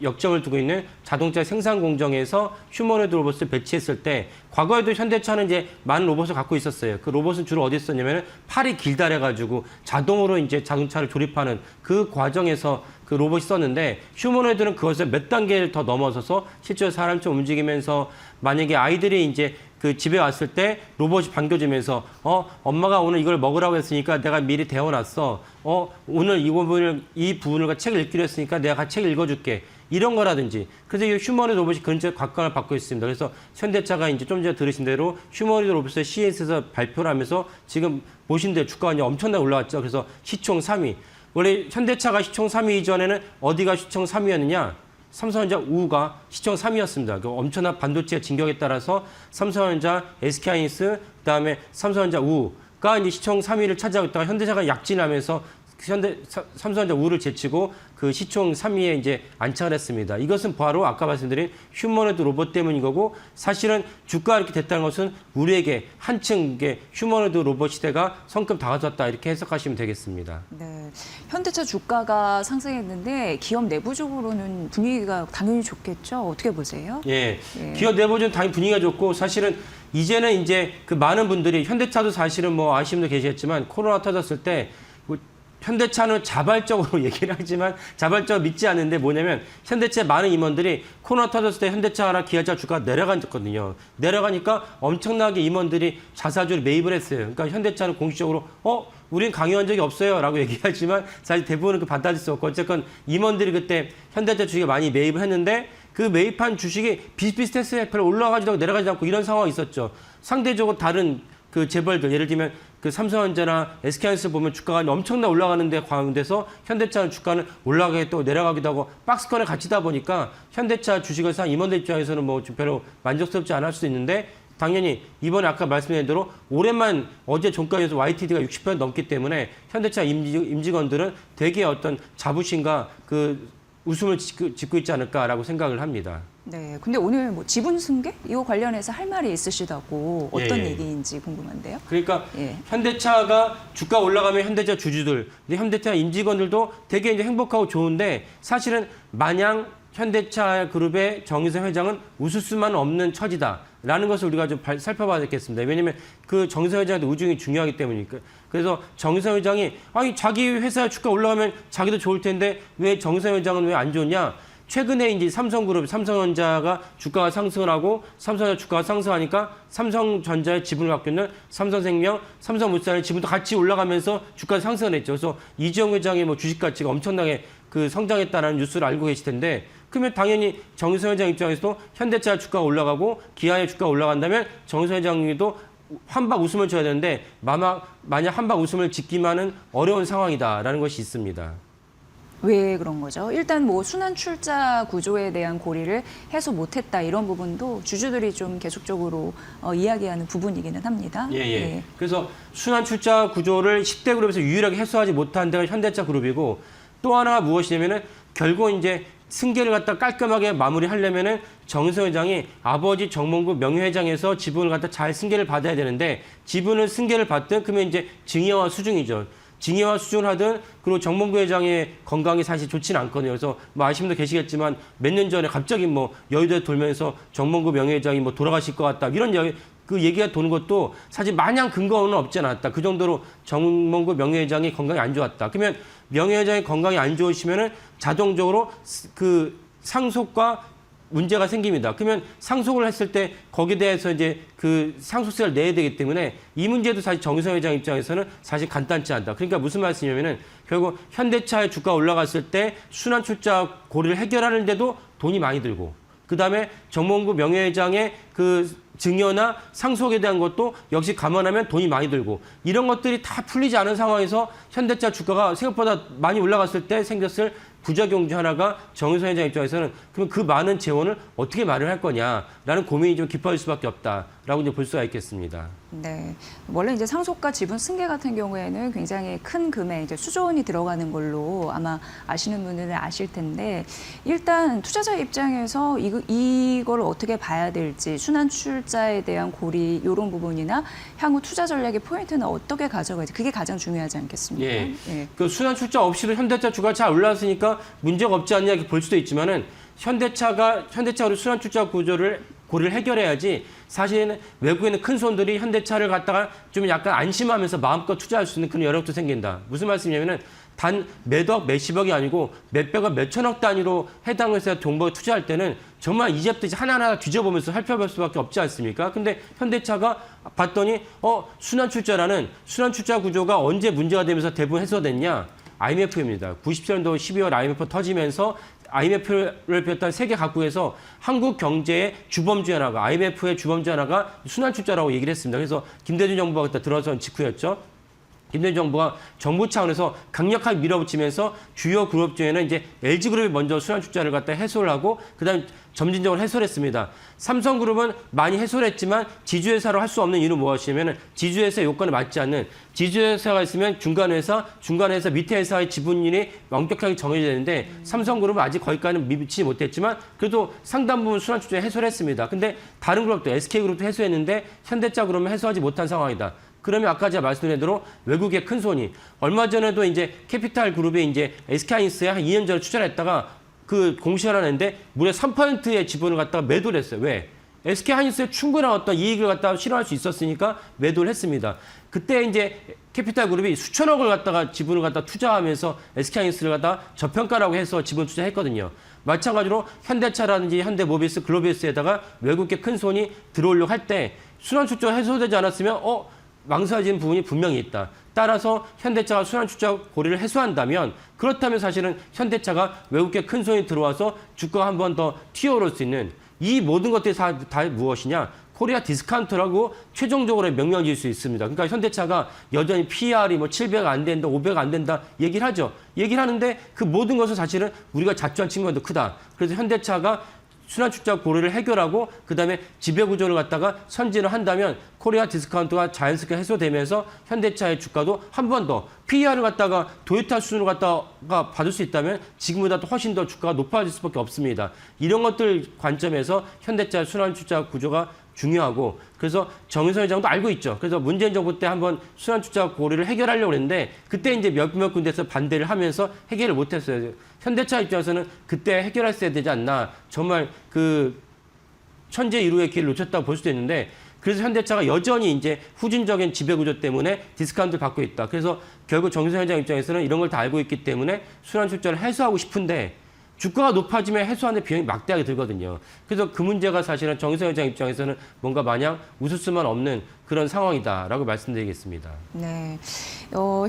역점을 두고 있는 자동차 생산 공정에서 휴머노이드 로봇을 배치했을 때 과거에도 현대차는 이제 많은 로봇을 갖고 있었어요. 그 로봇은 주로 어디 있었냐면은 팔이 길다래 가지고 자동으로 이제 자동차를 조립하는 그 과정에서 그 로봇이 썼는데 휴머노이드는 그것을 몇 단계를 더 넘어서서 실제로 사람처럼 움직이면서 만약에 아이들이 이제 그 집에 왔을 때 로봇이 반겨주면서 엄마가 오늘 이걸 먹으라고 했으니까 내가 미리 데워놨어. 오늘 이 부분을 책을 읽기로 했으니까 내가 같이 책을 읽어줄게. 이런 거라든지. 그래서 이 휴머노이드 로봇이 그런 각광을 받고 있습니다. 그래서 현대차가 이제 좀 전에 들으신 대로 휴머노이드 로봇을 CES에서 발표를 하면서 지금 보신 대로 주가가 이제 엄청나게 올라왔죠. 그래서 시총 3위. 원래 현대차가 시총 3위 이전에는 어디가 시총 3위였느냐? 삼성전자 우가 시총 3위였습니다. 그 엄청난 반도체 진격에 따라서 삼성전자, SK하이닉스, 그다음에 삼성전자 우가 이제 시총 3위를 차지하고 있다가 현대차가 약진하면서 삼성전자 우를 제치고 그 시총 3위에 이제 안착을 했습니다. 이것은 바로 아까 말씀드린 휴머노이드 로봇 때문인 거고 사실은 주가가 이렇게 됐다는 것은 우리에게 한층 휴머노이드 로봇 시대가 성큼 다가섰다 이렇게 해석하시면 되겠습니다. 네, 현대차 주가가 상승했는데 기업 내부적으로는 분위기가 당연히 좋겠죠. 어떻게 보세요? 예, 기업 내부적으로 당연히 분위기가 좋고 사실은 이제는 이제 그 많은 분들이 현대차도 사실은 뭐 아시는 분도 계시겠지만 코로나 터졌을 때 현대차는 자발적으로 얘기를 하지만 자발적으로 믿지 않는데 뭐냐면 현대차 많은 임원들이 코로나 터졌을 때 현대차나 기아차 주가가 내려갔거든요. 내려가니까 엄청나게 임원들이 자사주를 매입을 했어요. 그러니까 현대차는 공식적으로 우린 강요한 적이 없어요 라고 얘기하지만 사실 대부분은 그 받아들일 수 없고 어쨌건 임원들이 그때 현대차 주식에 많이 매입을 했는데 그 매입한 주식이 비슷비슷했어요. 별로 올라가지도 않고 내려가지도 않고 이런 상황이 있었죠. 상대적으로 다른 그 재벌들 예를 들면 그 삼성전자나 SK하이닉스 보면 주가가 엄청나 올라가는데 가운데서 현대차는 주가는 올라가게 또 내려가기도 하고 박스권에 갇히다 보니까 현대차 주식을 산 임원들 입장에서는 뭐 좀 별로 만족스럽지 않을 수도 있는데 당연히 이번에 아까 말씀드린 대로 올해만 어제 종가에서 YTD가 60% 넘기 때문에 현대차 임직원들은 되게 어떤 자부심과 그 웃음을 짓고 있지 않을까라고 생각을 합니다. 네, 근데 오늘 뭐 지분 승계 이거 관련해서 할 말이 있으시다고 어떤 예. 얘기인지 궁금한데요. 그러니까 예. 현대차가 주가 올라가면 현대차 주주들, 근데 현대차 임직원들도 되게 이제 행복하고 좋은데 사실은 마냥 현대차 그룹의 정의선 회장은 웃을 수만 없는 처지다라는 것을 우리가 좀 살펴봐야 되겠습니다. 왜냐하면 그 정의선 회장한테 우중이 중요하기 때문이니까. 그래서 정의선 회장이 아니 자기 회사 주가 올라가면 자기도 좋을 텐데 왜 정의선 회장은 왜 안 좋냐? 최근에 이제 삼성그룹, 삼성전자가 주가가 상승을 하고 삼성전자 주가가 상승하니까 삼성전자의 지분을 갖고 있는 삼성생명, 삼성물산의 지분도 같이 올라가면서 주가가 상승을 했죠. 그래서 이재용 회장의 뭐 주식 가치가 엄청나게 그 성장했다는 뉴스를 알고 계실 텐데 그러면 당연히 정의선 회장 입장에서도 현대차 주가가 올라가고 기아의 주가가 올라간다면 정의선 회장님도 한박 웃음을 줘야 되는데 만약 한박 웃음을 짓기만은 어려운 상황이다라는 것이 있습니다. 왜 그런 거죠? 일단 뭐 순환 출자 구조에 대한 고리를 해소 못했다 이런 부분도 주주들이 좀 계속적으로 이야기하는 부분이기는 합니다. 예. 그래서 순환 출자 구조를 10대 그룹에서 유일하게 해소하지 못한 데가 현대차 그룹이고 또 하나가 무엇이냐면은 결국 이제 승계를 갖다 깔끔하게 마무리하려면은 정의선 회장이 아버지 정몽구 명예회장에서 지분을 갖다 잘 승계를 받아야 되는데 지분을 승계를 받든 그러면 이제 증여와 수중이죠. 징여와 수중을 하든 그리고 정몽구 회장의 건강이 사실 좋지는 않거든요. 그래서 뭐 아시는 분도 계시겠지만 몇 년 전에 갑자기 뭐 여의도에 돌면서 정몽구 명예회장이 뭐 돌아가실 것 같다 이런 그 얘기가 도는 것도 사실 마냥 근거는 없지 않았다. 그 정도로 정몽구 명예회장이 건강이 안 좋았다. 그러면 명예회장의 건강이 안 좋으시면은 자동적으로 그 상속과 문제가 생깁니다. 그러면 상속을 했을 때 거기에 대해서 이제 그 상속세를 내야 되기 때문에 이 문제도 사실 정의선 회장 입장에서는 사실 간단치 않다. 그러니까 무슨 말씀이냐면은 결국 현대차의 주가 올라갔을 때 순환 출자 고리를 해결하는데도 돈이 많이 들고 그다음에 정몽구 명예회장의 그 증여나 상속에 대한 것도 역시 감안하면 돈이 많이 들고 이런 것들이 다 풀리지 않은 상황에서 현대차 주가가 생각보다 많이 올라갔을 때 생겼을 부작용 중 하나가 정의선 회장 입장에서는 그럼 그 많은 재원을 어떻게 마련할 거냐라는 고민이 좀 깊어질 수밖에 없다라고 이제 볼 수가 있겠습니다. 네, 원래 이제 상속과 지분 승계 같은 경우에는 굉장히 큰 금액, 이제 수조 원이 들어가는 걸로 아마 아시는 분들은 아실 텐데 일단 투자자 입장에서 이걸 어떻게 봐야 될지 순환 출자에 대한 고리 이런 부분이나 향후 투자 전략의 포인트는 어떻게 가져가야지 그게 가장 중요하지 않겠습니까? 예. 그 순환 출자 없이도 현대차 주가가 잘 올라왔으니까 문제가 없지 않냐 이렇게 볼 수도 있지만은 현대차로 순환 출자 고리를 해결해야지 사실은 외국에 있는 큰 손들이 현대차를 갖다가 좀 약간 안심하면서 마음껏 투자할 수 있는 그런 여력도 생긴다. 무슨 말씀이냐면은 단 몇억, 몇십억이 아니고 몇백억, 몇천억 단위로 해당해서 동부에 투자할 때는 정말 이제부터 이제 하나하나 뒤져보면서 살펴볼 수밖에 없지 않습니까? 근데 현대차가 봤더니 순환 출자 구조가 언제 문제가 되면서 대부분 해소됐냐? IMF입니다. 97년도 12월 IMF 터지면서 IMF를 비롯한 세계 각국에서 한국 경제의 주범 중 하나가 IMF의 주범 중 하나가 순환 출자라고 얘기를 했습니다. 그래서 김대중 정부가 그때 들어선 직후였죠. 김대중 정부가 정부 차원에서 강력하게 밀어붙이면서 주요 그룹 중에는 이제 LG그룹이 먼저 순환 출자를 갖다 해소를 하고 그다음 점진적으로 해소를 했습니다. 삼성그룹은 많이 해소를 했지만 지주회사로 할 수 없는 이유는 무엇이냐면 지주회사 요건에 맞지 않는 지주회사가 있으면 중간회사 밑에 회사의 지분율이 엄격하게 정해져야 되는데 삼성그룹은 아직 거기까지는 미치지 못했지만 그래도 상당 부분 순환 출자 해소를 했습니다. 근데 다른 그룹도 SK그룹도 해소했는데 현대차그룹은 해소하지 못한 상황이다. 그러면 아까 제가 말씀드린 대로 외국의 큰 손이 얼마 전에도 이제 캐피탈 그룹이 이제 SK하이닉스에 한 2년 전에 투자를 했다가 그 공시를 하는데 무려 3%의 지분을 갖다가 매도를 했어요. 왜? SK하이닉스에 충분한 어떤 이익을 갖다가 실현할 수 있었으니까 매도를 했습니다. 그때 이제 캐피탈 그룹이 수천억을 갖다가 지분을 갖다 투자하면서 SK하이닉스를 갖다가 저평가라고 해서 지분 투자했거든요. 마찬가지로 현대차라든지 현대모비스, 글로비스에다가 외국의 큰 손이 들어오려고 할 때 순환 출자 해소되지 않았으면 망설여지는 부분이 분명히 있다. 따라서 현대차가 순환 출자 고리를 해소한다면 그렇다면 사실은 현대차가 외국계 큰 손이 들어와서 주가가 한 번 더 튀어오를 수 있는 이 모든 것들이 다 무엇이냐? 코리아 디스카운트라고 최종적으로 명명 지을 수 있습니다. 그러니까 현대차가 여전히 PR이 700 안 된다, 500 안 된다 얘기를 하죠. 얘기를 하는데 그 모든 것은 사실은 우리가 자초한 측면도 크다. 그래서 현대차가 순환 출자 고리를 해결하고 그다음에 지배 구조를 갖다가 선진을 한다면 코리아 디스카운트가 자연스럽게 해소되면서 현대차의 주가도 한 번 더 PER을 갖다가 도요타 수준으로 갖다가 받을 수 있다면 지금보다 도 훨씬 더 주가가 높아질 수밖에 없습니다. 이런 것들 관점에서 현대차 순환 출자 구조가 중요하고 그래서 정의선 회장도 알고 있죠. 그래서 문재인 정부 때 한번 순환 출자 고리를 해결하려고 했는데 그때 이제 몇몇 군데에서 반대를 하면서 해결을 못했어요. 현대차 입장에서는 그때 해결했어야 되지 않나. 정말 그 천재 이루의 기회를 놓쳤다고 볼 수도 있는데 그래서 현대차가 여전히 이제 후진적인 지배구조 때문에 디스카운트를 받고 있다. 그래서 결국 정의선 회장 입장에서는 이런 걸 다 알고 있기 때문에 순환 출자를 해소하고 싶은데 주가가 높아지면 해소하는 비용이 막대하게 들거든요. 그래서 그 문제가 사실은 정의선 회장 입장에서는 뭔가 마냥 웃을 수만 없는 그런 상황이다라고 말씀드리겠습니다. 네.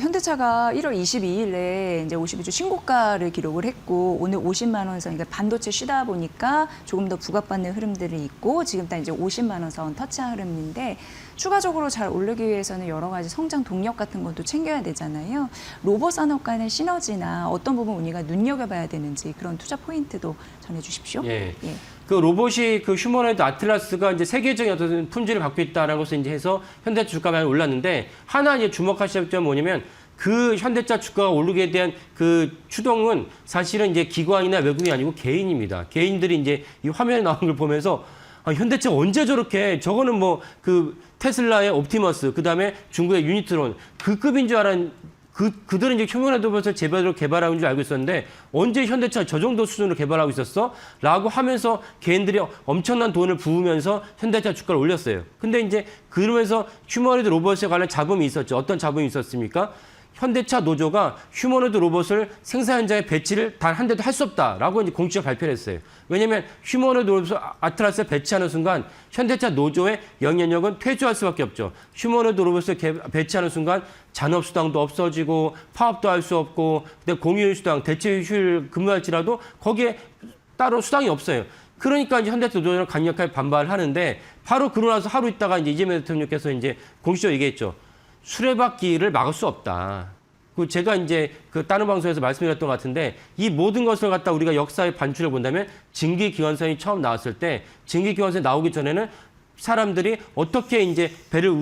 현대차가 1월 22일에 이제 52주 신고가를 기록을 했고 오늘 50만 원 선, 그러니까 반도체 쉬다 보니까 조금 더 부각받는 흐름들이 있고 지금 딱 이제 50만 원 선 터치한 흐름인데 추가적으로 잘 오르기 위해서는 여러 가지 성장 동력 같은 것도 챙겨야 되잖아요. 로봇 산업 간의 시너지나 어떤 부분 우리가 눈여겨봐야 되는지 그런 투자 포인트도 전해주십시오. 예. 예. 그 로봇이 그 휴머노이드 아틀라스가 이제 세계적인 어떤 품질을 갖고 있다라는 것을 이제 해서 현대차 주가가 많이 올랐는데 하나 이제 주목하실 점은 뭐냐면 그 현대차 주가가 오르게 대한 그 추동은 사실은 이제 기관이나 외국인이 아니고 개인입니다. 개인들이 이제 이 화면에 나오는 걸 보면서 현대차 언제 저렇게 저거는 뭐 그 테슬라의 옵티머스 그다음에 중국의 유니트론 그 급인 줄 알았는데 그들은 이제 휴머노이드 로봇을 제대로 개발하고 있는 줄 알고 있었는데 언제 현대차 저 정도 수준으로 개발하고 있었어? 라고 하면서 개인들이 엄청난 돈을 부으면서 현대차 주가를 올렸어요. 근데 이제 그러면서 휴머노이드 로봇에 관한 잡음이 있었죠. 어떤 잡음이 있었습니까? 현대차 노조가 휴머노이드 로봇을 생산 현장에 배치를 단 한 대도 할 수 없다라고 이제 공식적으로 발표를 했어요. 왜냐하면 휴머노이드 로봇을 아틀라스에 배치하는 순간 현대차 노조의 영향력은 퇴조할 수밖에 없죠. 휴머노이드 로봇을 배치하는 순간 잔업수당도 없어지고 파업도 할 수 없고 공휴일수당, 대체휴일 근무할지라도 거기에 따로 수당이 없어요. 그러니까 이제 현대차 노조는 강력하게 반발을 하는데 바로 그러고 나서 하루 있다가 이제 이재명 대통령께서 이제 공식적으로 얘기했죠. 수레바퀴를 막을 수 없다. 그 제가 이제 그 다른 방송에서 말씀드렸던 것 같은데 이 모든 것을 갖다 우리가 역사의 반출을 본다면 증기기관선이 처음 나왔을 때 증기기관선이 나오기 전에는 사람들이 어떻게 이제 배를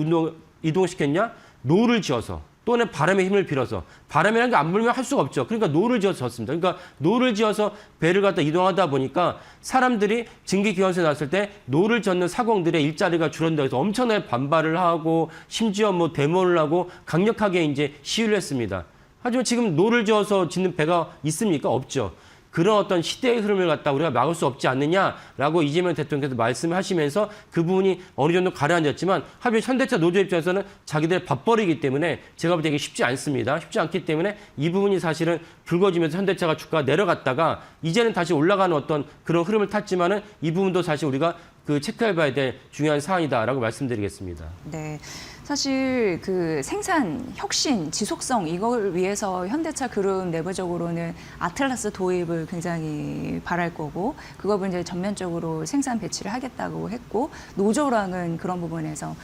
이동시켰냐? 노를 지어서 또는 바람의 힘을 빌어서 바람이라는 게 안 불면 할 수가 없죠. 그러니까 노를 지어서 졌습니다. 그러니까 노를 지어서 배를 갖다 이동하다 보니까 사람들이 증기기관선에 나왔을 때 노를 젓는 사공들의 일자리가 줄어든다 해서 엄청나게 반발을 하고 심지어 뭐 데모를 하고 강력하게 이제 시위를 했습니다. 하지만 지금 노를 지어서 짓는 배가 있습니까? 없죠. 그런 어떤 시대의 흐름을 갖다 우리가 막을 수 없지 않느냐라고 이재명 대통령께서 말씀하시면서 그 부분이 어느 정도 가라앉았지만 하필 현대차 노조 입장에서는 자기들 밥벌이기 때문에 제가 볼 때 이게 쉽지 않습니다. 쉽지 않기 때문에 이 부분이 사실은 불거지면서 현대차가 주가가 내려갔다가 이제는 다시 올라가는 어떤 그런 흐름을 탔지만은 이 부분도 사실 우리가 그 체크해봐야 될 중요한 사안이다라고 말씀드리겠습니다. 네. 사실 그 생산, 혁신, 지속성 이걸 위해서 현대차 그룹 내부적으로는 아틀라스 도입을 굉장히 바랄 거고 그걸 이제 전면적으로 생산 배치를 하겠다고 했고 노조랑은 그런 부분에서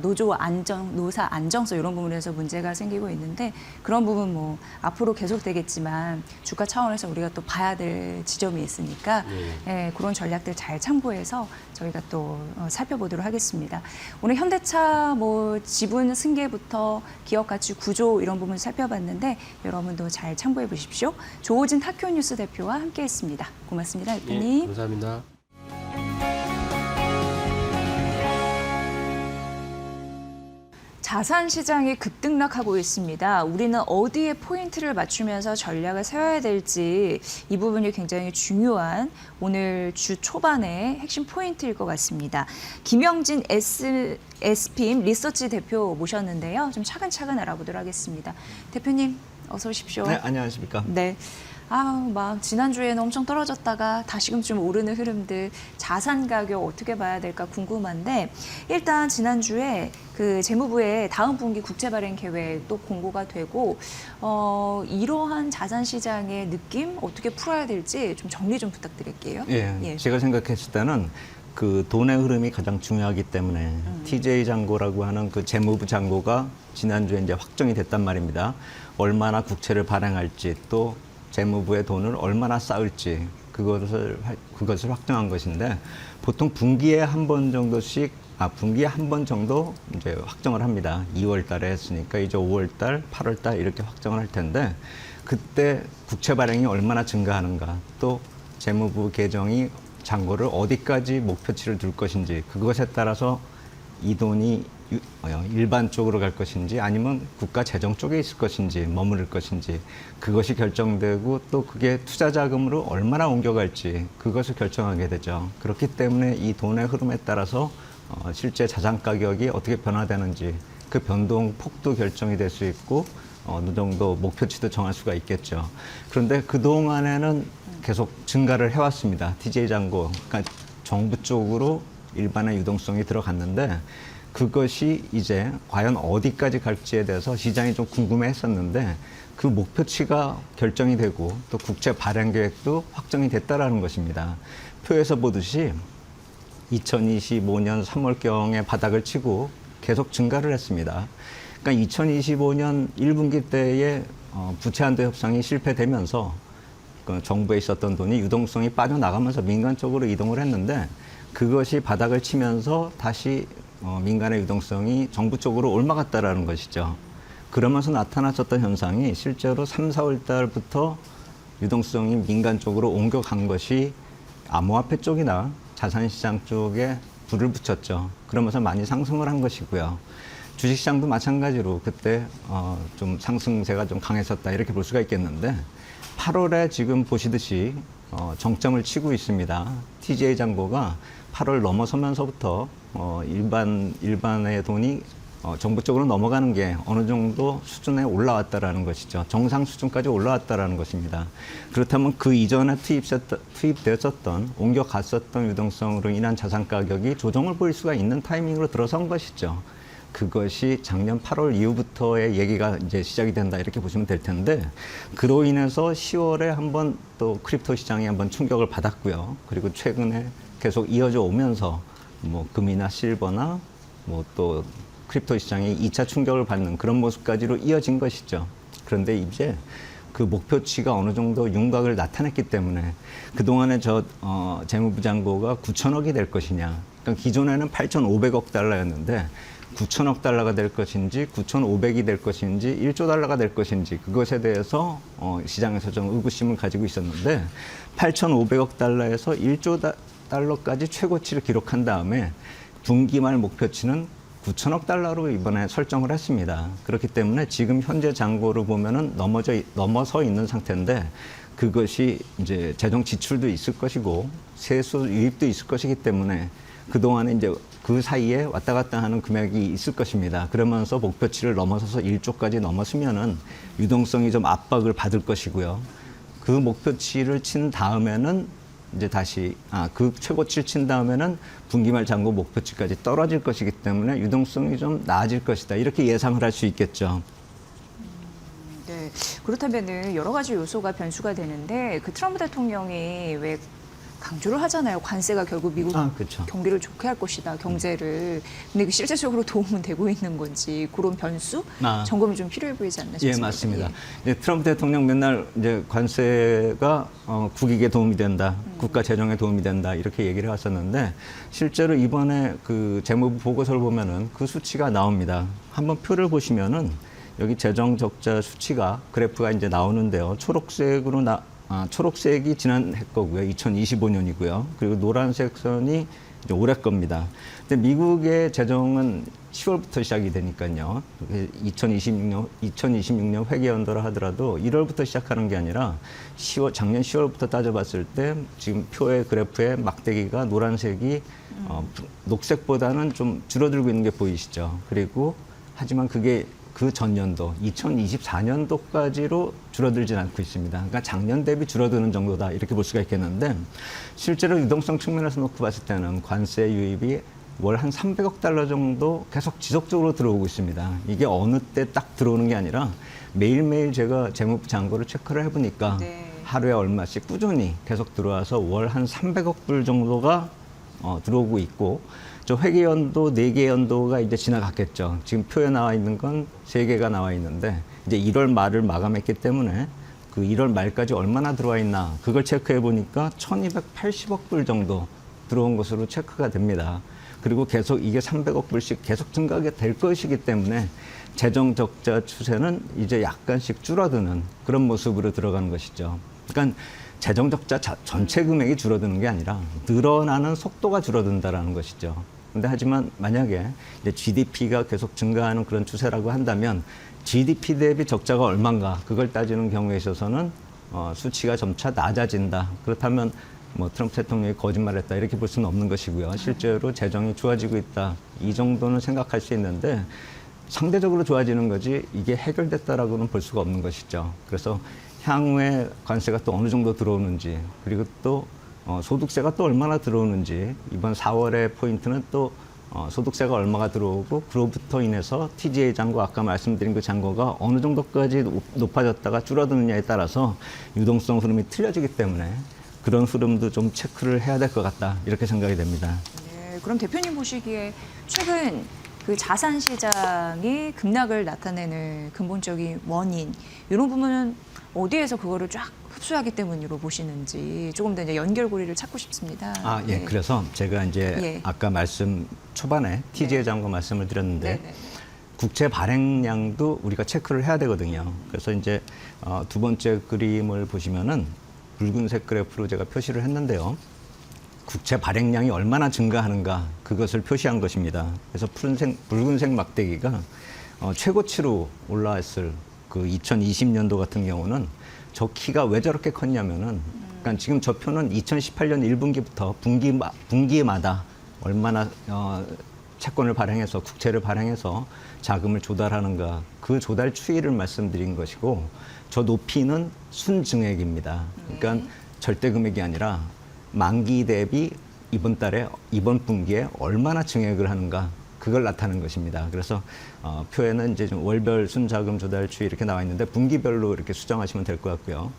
노조 안정, 노사 안정성 이런 부분에서 문제가 생기고 있는데 그런 부분 뭐 앞으로 계속되겠지만 주가 차원에서 우리가 또 봐야 될 지점이 있으니까 예, 그런 전략들 잘 참고해서 저희가 또 살펴보도록 하겠습니다. 오늘 현대차 뭐 지분 승계부터 기업 가치 구조 이런 부분 살펴봤는데 여러분도 잘 참고해 보십시오. 조호진 타쿄뉴스 대표와 함께했습니다. 고맙습니다, 대표님. 예, 감사합니다. 자산 시장이 급등락하고 있습니다. 우리는 어디에 포인트를 맞추면서 전략을 세워야 될지 이 부분이 굉장히 중요한 오늘 주 초반의 핵심 포인트일 것 같습니다. 김영진 SP임 리서치 대표 모셨는데요. 좀 차근차근 알아보도록 하겠습니다. 대표님 어서 오십시오. 네, 안녕하십니까. 네. 막 지난주에는 엄청 떨어졌다가 다시금 좀 오르는 흐름들 자산 가격 어떻게 봐야 될까 궁금한데 일단 지난주에 그 재무부의 다음 분기 국채 발행 계획 또 공고가 되고 이러한 자산 시장의 느낌 어떻게 풀어야 될지 좀 정리 좀 부탁드릴게요. 예, 제가 생각했을 때는 그 돈의 흐름이 가장 중요하기 때문에 TJ 잔고라고 하는 그 재무부 잔고가 지난주에 이제 확정이 됐단 말입니다. 얼마나 국채를 발행할지 또 재무부의 돈을 얼마나 쌓을지 그것을 확정한 것인데 보통 분기에 한 번 정도씩 분기에 한 번 정도 이제 확정을 합니다. 2월 달에 했으니까 이제 5월 달, 8월 달 이렇게 확정을 할 텐데 그때 국채 발행이 얼마나 증가하는가 또 재무부 계정이 잔고를 어디까지 목표치를 둘 것인지 그것에 따라서 이 돈이 일반 쪽으로 갈 것인지 아니면 국가 재정 쪽에 있을 것인지 머무를 것인지 그것이 결정되고 또 그게 투자 자금으로 얼마나 옮겨갈지 그것을 결정하게 되죠. 그렇기 때문에 이 돈의 흐름에 따라서 실제 자산 가격이 어떻게 변화되는지 그 변동 폭도 결정이 될 수 있고 어느 정도 목표치도 정할 수가 있겠죠. 그런데 그동안에는 계속 증가를 해왔습니다. TJ 잔고, 그러니까 정부 쪽으로 일반의 유동성이 들어갔는데 그것이 이제 과연 어디까지 갈지에 대해서 시장이 좀 궁금해했었는데 그 목표치가 결정이 되고 또 국채 발행 계획도 확정이 됐다라는 것입니다. 표에서 보듯이 2025년 3월경에 바닥을 치고 계속 증가를 했습니다. 그러니까 2025년 1분기 때에 부채 한도 협상이 실패되면서 그 정부에 있었던 돈이 유동성이 빠져나가면서 민간 쪽으로 이동을 했는데 그것이 바닥을 치면서 다시 민간의 유동성이 정부 쪽으로 옮아갔다라는 것이죠. 그러면서 나타났었던 현상이 실제로 3, 4월 달부터 유동성이 민간 쪽으로 옮겨간 것이 암호화폐 쪽이나 자산시장 쪽에 불을 붙였죠. 그러면서 많이 상승을 한 것이고요. 주식시장도 마찬가지로 그때 좀 상승세가 좀 강했었다 이렇게 볼 수가 있겠는데 8월에 지금 보시듯이 정점을 치고 있습니다. TJ 잔고가 8월 넘어서면서부터 일반의 돈이 정부 쪽으로 넘어가는 게 어느 정도 수준에 올라왔다라는 것이죠. 정상 수준까지 올라왔다라는 것입니다. 그렇다면 그 이전에 투입되었었던 옮겨갔었던 유동성으로 인한 자산 가격이 조정을 보일 수가 있는 타이밍으로 들어선 것이죠. 그것이 작년 8월 이후부터의 얘기가 이제 시작이 된다 이렇게 보시면 될 텐데 그로 인해서 10월에 한번 또 크립토 시장이 한번 충격을 받았고요. 그리고 최근에 계속 이어져 오면서 뭐 금이나 실버나 뭐 또 크립토 시장이 2차 충격을 받는 그런 모습까지로 이어진 것이죠. 그런데 이제 그 목표치가 어느 정도 윤곽을 나타냈기 때문에 그동안에 재무부 잔고가 9천억이 될 것이냐. 그러니까 기존에는 8,500억 달러였는데 9천억 달러가 될 것인지 9,500이 될 것인지 1조 달러가 될 것인지 그것에 대해서 시장에서 좀 의구심을 가지고 있었는데 8,500억 달러에서 1조 달러까지 최고치를 기록한 다음에 분기 말 목표치는 9천억 달러로 이번에 설정을 했습니다. 그렇기 때문에 지금 현재 잔고로 보면은 넘어서 있는 상태인데 그것이 이제 재정 지출도 있을 것이고 세수 유입도 있을 것이기 때문에 그동안에 이제 그 사이에 왔다 갔다 하는 금액이 있을 것입니다. 그러면서 목표치를 넘어서서 1조까지 넘었으면은 유동성이 좀 압박을 받을 것이고요. 그 목표치를 친 다음에는 이제 다시 그 최고치를 친 다음에는 분기말 잔고 목표치까지 떨어질 것이기 때문에 유동성이 좀 나아질 것이다. 이렇게 예상을 할 수 있겠죠. 네. 그렇다면은 여러 가지 요소가 변수가 되는데 그 트럼프 대통령이 왜 강조를 하잖아요. 관세가 결국 미국 그렇죠. 경기를 좋게 할 것이다, 경제를. 근데 그 실제적으로 도움은 되고 있는 건지 그런 변수 점검이 좀 필요해 보이지 않나 싶습니다. 예, 맞습니다. 이제 트럼프 대통령 맨날 이제 관세가 국익에 도움이 된다, 국가 재정에 도움이 된다 이렇게 얘기를 하셨는데 실제로 이번에 그 재무부 보고서를 보면은 그 수치가 나옵니다. 한번 표를 보시면은 여기 재정 적자 수치가 그래프가 이제 나오는데요. 초록색이 지난해 거고요. 2025년이고요. 그리고 노란색 선이 이제 올해 겁니다. 근데 미국의 재정은 10월부터 시작이 되니까요. 2026년 회계연도라 하더라도 1월부터 시작하는 게 아니라 작년 10월부터 따져봤을 때 지금 표의 그래프의 막대기가 노란색이 녹색보다는 좀 줄어들고 있는 게 보이시죠. 그리고 하지만 그게 그 전년도 2024년도까지로 줄어들진 않고 있습니다. 그러니까 작년 대비 줄어드는 정도다 이렇게 볼 수가 있겠는데 실제로 유동성 측면에서 놓고 봤을 때는 관세 유입이 월 한 300억 달러 정도 계속 지속적으로 들어오고 있습니다. 이게 어느 때 딱 들어오는 게 아니라 매일매일 제가 재무부 잔고를 체크를 해보니까 하루에 얼마씩 꾸준히 계속 들어와서 월 한 300억 불 정도가 들어오고 있고 저 회계연도 4개 연도가 이제 지나갔겠죠. 지금 표에 나와 있는 건 3개가 나와 있는데 이제 1월 말을 마감했기 때문에 그 1월 말까지 얼마나 들어와 있나 그걸 체크해 보니까 1280억 불 정도 들어온 것으로 체크가 됩니다. 그리고 계속 이게 300억 불씩 계속 증가가 될 것이기 때문에 재정 적자 추세는 이제 약간씩 줄어드는 그런 모습으로 들어가는 것이죠. 그러니까 재정 적자 전체 금액이 줄어드는 게 아니라 늘어나는 속도가 줄어든다라는 것이죠. 근데 하지만 만약에 이제 GDP가 계속 증가하는 그런 추세라고 한다면 GDP 대비 적자가 얼마인가 그걸 따지는 경우에 있어서는 수치가 점차 낮아진다. 그렇다면 뭐 트럼프 대통령이 거짓말했다 이렇게 볼 수는 없는 것이고요. 실제로 재정이 좋아지고 있다. 이 정도는 생각할 수 있는데 상대적으로 좋아지는 거지 이게 해결됐다라고는 볼 수가 없는 것이죠. 그래서 향후에 관세가 또 어느 정도 들어오는지 그리고 또 소득세가 또 얼마나 들어오는지 이번 4월의 포인트는 또 소득세가 얼마가 들어오고 그로부터 인해서 TGA 잔고 아까 말씀드린 그 잔고가 어느 정도까지 높아졌다가 줄어드느냐에 따라서 유동성 흐름이 틀려지기 때문에 그런 흐름도 좀 체크를 해야 될 것 같다 이렇게 생각이 됩니다. 네, 그럼 대표님 보시기에 최근 그 자산 시장이 급락을 나타내는 근본적인 원인 이런 부분은 어디에서 그거를 쫙 흡수하기 때문으로 보시는지 조금 더 이제 연결고리를 찾고 싶습니다. 예. 그래서 제가 이제 아까 말씀 초반에 TGA 잔고 말씀을 드렸는데 국채 발행량도 우리가 체크를 해야 되거든요. 그래서 이제 두 번째 그림을 보시면은 붉은색 그래프로 제가 표시를 했는데요. 국채 발행량이 얼마나 증가하는가 그것을 표시한 것입니다. 그래서 붉은색 막대기가 최고치로 올라왔을 그 2020년도 같은 경우는 저 키가 왜 저렇게 컸냐면은 그러니까 지금 저 표는 2018년 1분기부터 분기마다 얼마나 채권을 발행해서 국채를 발행해서 자금을 조달하는가 그 조달 추이를 말씀드린 것이고 저 높이는 순증액입니다. 그러니까 절대 금액이 아니라 만기 대비 이번 분기에 얼마나 증액을 하는가 그걸 나타내는 것입니다. 그래서 표에는 이제 좀 월별 순자금 조달 추이 이렇게 나와 있는데 분기별로 이렇게 수정하시면 될 것 같고요.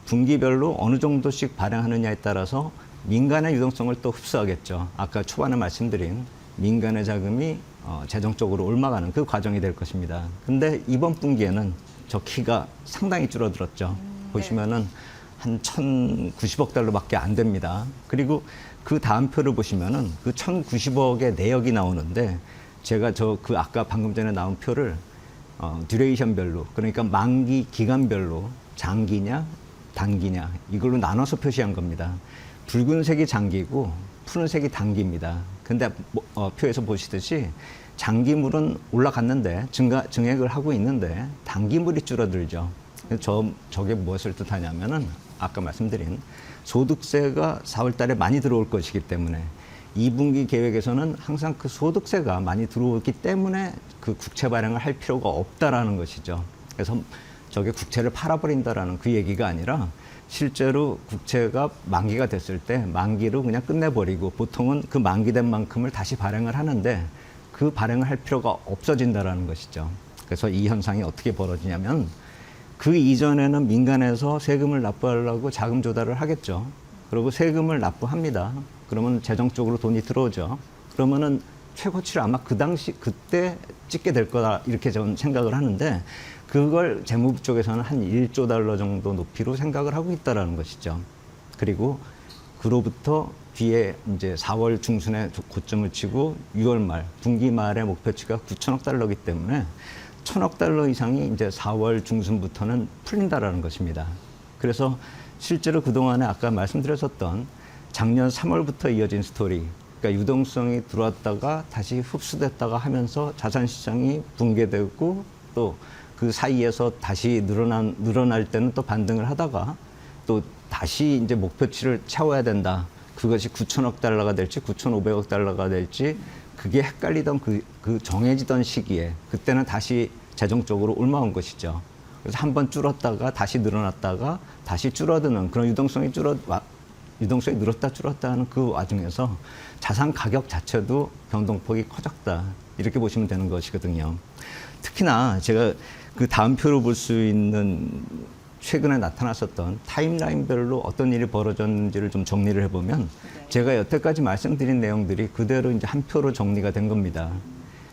분기별로 어느 정도씩 발행하느냐에 따라서 민간의 유동성을 또 흡수하겠죠. 아까 초반에 말씀드린 민간의 자금이 재정적으로 옮아가는 그 과정이 될 것입니다. 근데 이번 분기에는 저 키가 상당히 줄어들었죠. 보시면은 한 1,090억 달러밖에 안 됩니다. 그리고 그 다음 표를 보시면은 그 1,090억의 내역이 나오는데 제가 그 아까 방금 전에 나온 표를 듀레이션별로 그러니까 만기 기간별로 장기냐 단기냐 이걸로 나눠서 표시한 겁니다. 붉은색이 장기고 푸른색이 단기입니다. 근데 표에서 보시듯이 장기물은 올라갔는데 증액을 하고 있는데 단기물이 줄어들죠. 저게 무엇을 뜻하냐면은 아까 말씀드린 소득세가 4월 달에 많이 들어올 것이기 때문에 2분기 계획에서는 항상 그 소득세가 많이 들어오기 때문에 그 국채 발행을 할 필요가 없다라는 것이죠. 그래서 저게 국채를 팔아버린다라는 그 얘기가 아니라 실제로 국채가 만기가 됐을 때 만기로 그냥 끝내버리고 보통은 그 만기된 만큼을 다시 발행을 하는데 그 발행을 할 필요가 없어진다라는 것이죠. 그래서 이 현상이 어떻게 벌어지냐면 그 이전에는 민간에서 세금을 납부하려고 자금 조달을 하겠죠. 그리고 세금을 납부합니다. 그러면 재정 쪽으로 돈이 들어오죠. 그러면은 최고치를 아마 그 당시 그때 찍게 될 거다 이렇게 저는 생각을 하는데 그걸 재무부 쪽에서는 한 1조 달러 정도 높이로 생각을 하고 있다라는 것이죠. 그리고 그로부터 뒤에 이제 4월 중순에 고점을 치고 6월 말 분기 말의 목표치가 9천억 달러이기 때문에 1,000억 달러 이상이 이제 4월 중순부터는 풀린다라는 것입니다. 그래서 실제로 그동안에 아까 말씀드렸었던 작년 3월부터 이어진 스토리, 그러니까 유동성이 들어왔다가 다시 흡수됐다가 하면서 자산 시장이 붕괴되고 또 그 사이에서 다시 늘어날 때는 또 반등을 하다가 또 다시 이제 목표치를 채워야 된다. 그것이 9천억 달러가 될지 9,500억 달러가 될지 그게 헷갈리던 그 정해지던 시기에 그때는 다시 재정적으로 올라온 것이죠. 그래서 한번 줄었다가 다시 늘어났다가 다시 줄어드는 그런 유동성이 늘었다 줄었다 하는 그 와중에서 자산 가격 자체도 변동폭이 커졌다. 이렇게 보시면 되는 것이거든요. 특히나 제가 그 다음 표로 볼 수 있는 최근에 나타났었던 타임라인별로 어떤 일이 벌어졌는지를 좀 정리를 해보면 제가 여태까지 말씀드린 내용들이 그대로 이제 한 표로 정리가 된 겁니다.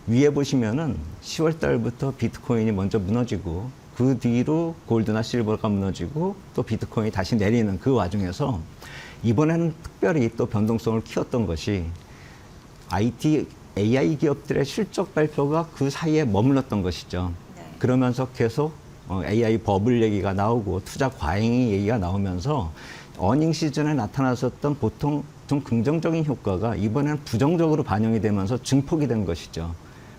위에 보시면은 10월 달부터 비트코인이 먼저 무너지고 그 뒤로 골드나 실버가 무너지고 또 비트코인이 다시 내리는 그 와중에서 이번에는 특별히 또 변동성을 키웠던 것이 AI 기업들의 실적 발표가 그 사이에 머물렀던 것이죠. 그러면서 계속 AI 버블 얘기가 나오고 투자 과잉 얘기가 나오면서 어닝 시즌에 나타났었던 보통 좀 긍정적인 효과가 이번에는 부정적으로 반영이 되면서 증폭이 된 것이죠.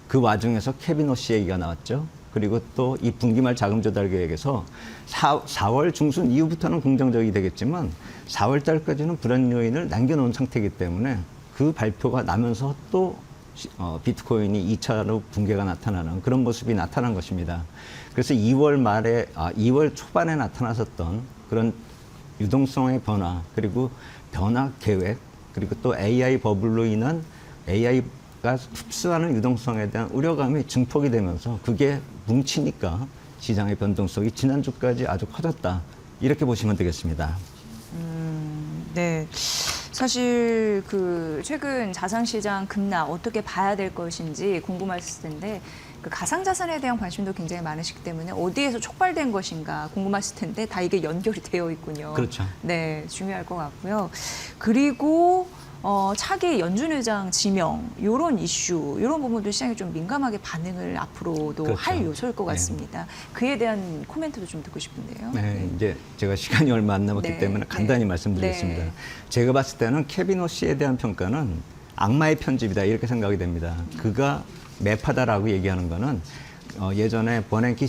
그 와중에서 케빈 호시 얘기가 나왔죠. 그리고 또 이 분기말 자금 조달 계획에서 4월 중순 이후부터는 긍정적이 되겠지만 4월 달까지는 불안 요인을 남겨놓은 상태이기 때문에 그 발표가 나면서 또 비트코인이 2차로 붕괴가 나타나는 그런 모습이 나타난 것입니다. 그래서 2월 초반에 나타났었던 그런 유동성의 변화, 그리고 변화 계획, 그리고 또 AI 버블로 인한 AI가 흡수하는 유동성에 대한 우려감이 증폭이 되면서 그게 뭉치니까 시장의 변동성이 지난주까지 아주 커졌다. 이렇게 보시면 되겠습니다. 네. 사실 그 최근 자산시장 급락 어떻게 봐야 될 것인지 궁금하셨을 텐데 그 가상자산에 대한 관심도 굉장히 많으시기 때문에 어디에서 촉발된 것인가 궁금하실 텐데 다 이게 연결이 되어 있군요. 그렇죠. 네, 중요할 것 같고요. 그리고 차기 연준 의장 지명 이런 이슈 이런 부분도 시장이 좀 민감하게 반응을 앞으로도 그렇죠. 할 요소일 것 같습니다. 그에 대한 코멘트도 좀 듣고 싶은데요. 네, 이제 제가 시간이 얼마 안 남았기 네, 때문에 간단히 네. 말씀드리겠습니다. 네. 제가 봤을 때는 케빈 호시에 대한 평가는 악마의 편집이다 이렇게 생각이 됩니다. 그가 매파다라고 얘기하는 거는 예전에 버냉키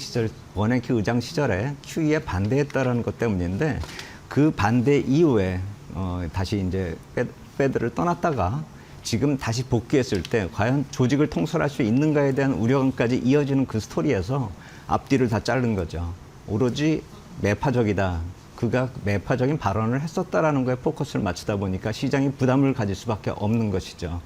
의장 시절에 QE에 반대했다라는 것 때문인데 그 반대 이후에 다시 이제 패드를 떠났다가 지금 다시 복귀했을 때 과연 조직을 통솔할 수 있는가에 대한 우려감까지 이어지는 그 스토리에서 앞뒤를 다 자른 거죠. 오로지 매파적이다. 그가 매파적인 발언을 했었다라는 거에 포커스를 맞추다 보니까 시장이 부담을 가질 수밖에 없는 것이죠.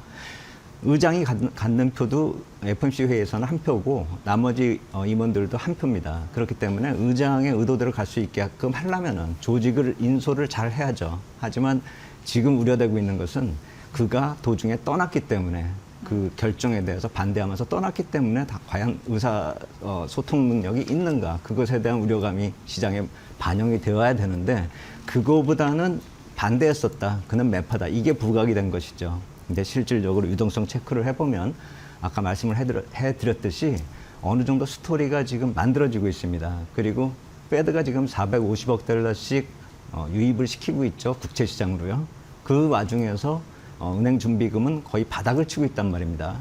의장이 갖는 표도 FOMC 회의에서는 한 표고 나머지 임원들도 한 표입니다. 그렇기 때문에 의장의 의도대로 갈 수 있게끔 하려면은 조직을 인솔을 잘 해야죠. 하지만 지금 우려되고 있는 것은 그가 도중에 떠났기 때문에 그 결정에 대해서 반대하면서 떠났기 때문에 과연 의사 소통 능력이 있는가 그것에 대한 우려감이 시장에 반영이 되어야 되는데 그거보다는 반대했었다. 그는 매파다. 이게 부각이 된 것이죠. 근데 실질적으로 유동성 체크를 해보면 아까 말씀을 해드렸듯이 어느 정도 스토리가 지금 만들어지고 있습니다. 그리고 패드가 지금 450억 달러씩 유입을 시키고 있죠. 국채 시장으로요. 그 와중에서 은행 준비금은 거의 바닥을 치고 있단 말입니다.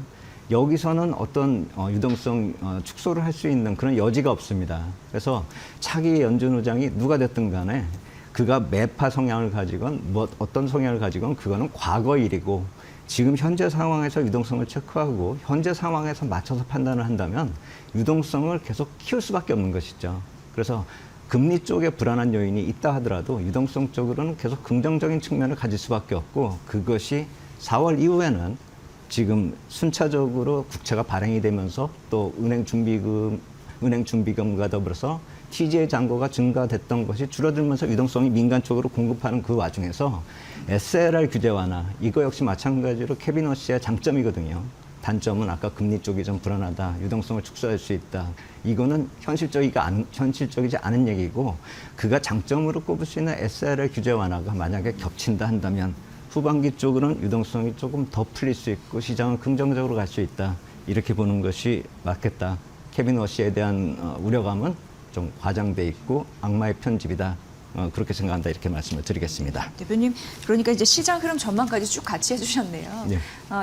여기서는 어떤 유동성 축소를 할 수 있는 그런 여지가 없습니다. 그래서 차기 연준 의장이 누가 됐든 간에 그가 매파 성향을 가지건 뭐 어떤 성향을 가지건 그거는 과거 일이고 지금 현재 상황에서 유동성을 체크하고 현재 상황에서 맞춰서 판단을 한다면 유동성을 계속 키울 수밖에 없는 것이죠. 그래서 금리 쪽에 불안한 요인이 있다 하더라도 유동성 쪽으로는 계속 긍정적인 측면을 가질 수밖에 없고 그것이 4월 이후에는 지금 순차적으로 국채가 발행이 되면서 또 은행 준비금과 더불어서 TG의 잔고가 증가됐던 것이 줄어들면서 유동성이 민간 쪽으로 공급하는 그 와중에서 SLR 규제 완화 이거 역시 마찬가지로 케빈 허시의 장점이거든요. 단점은 아까 금리 쪽이 좀 불안하다, 유동성을 축소할 수 있다. 이거는 현실적이지 않은 얘기고 그가 장점으로 꼽을 수 있는 SLR 규제 완화가 만약에 겹친다 한다면 후반기 쪽으로는 유동성이 조금 더 풀릴 수 있고 시장은 긍정적으로 갈 수 있다. 이렇게 보는 것이 맞겠다. 케빈 허시에 대한 우려감은 좀 과장돼 있고 악마의 편집이다. 그렇게 생각한다 이렇게 말씀을 드리겠습니다. 대표님, 그러니까 이제 시장 흐름 전망까지 쭉 같이 해주셨네요. 네.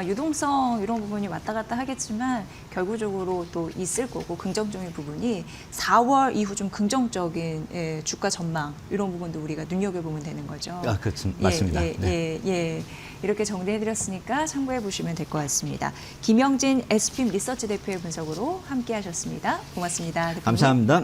유동성 이런 부분이 왔다 갔다 하겠지만 결국적으로 또 있을 거고 긍정적인 부분이 4월 이후 좀 긍정적인 주가 전망 이런 부분도 우리가 눈여겨보면 되는 거죠. 그렇습니다. 맞습니다. 예. 이렇게 정리해드렸으니까 참고해 보시면 될 것 같습니다. 김영진 SPM 리서치 대표의 분석으로 함께하셨습니다. 고맙습니다. 대표님. 감사합니다.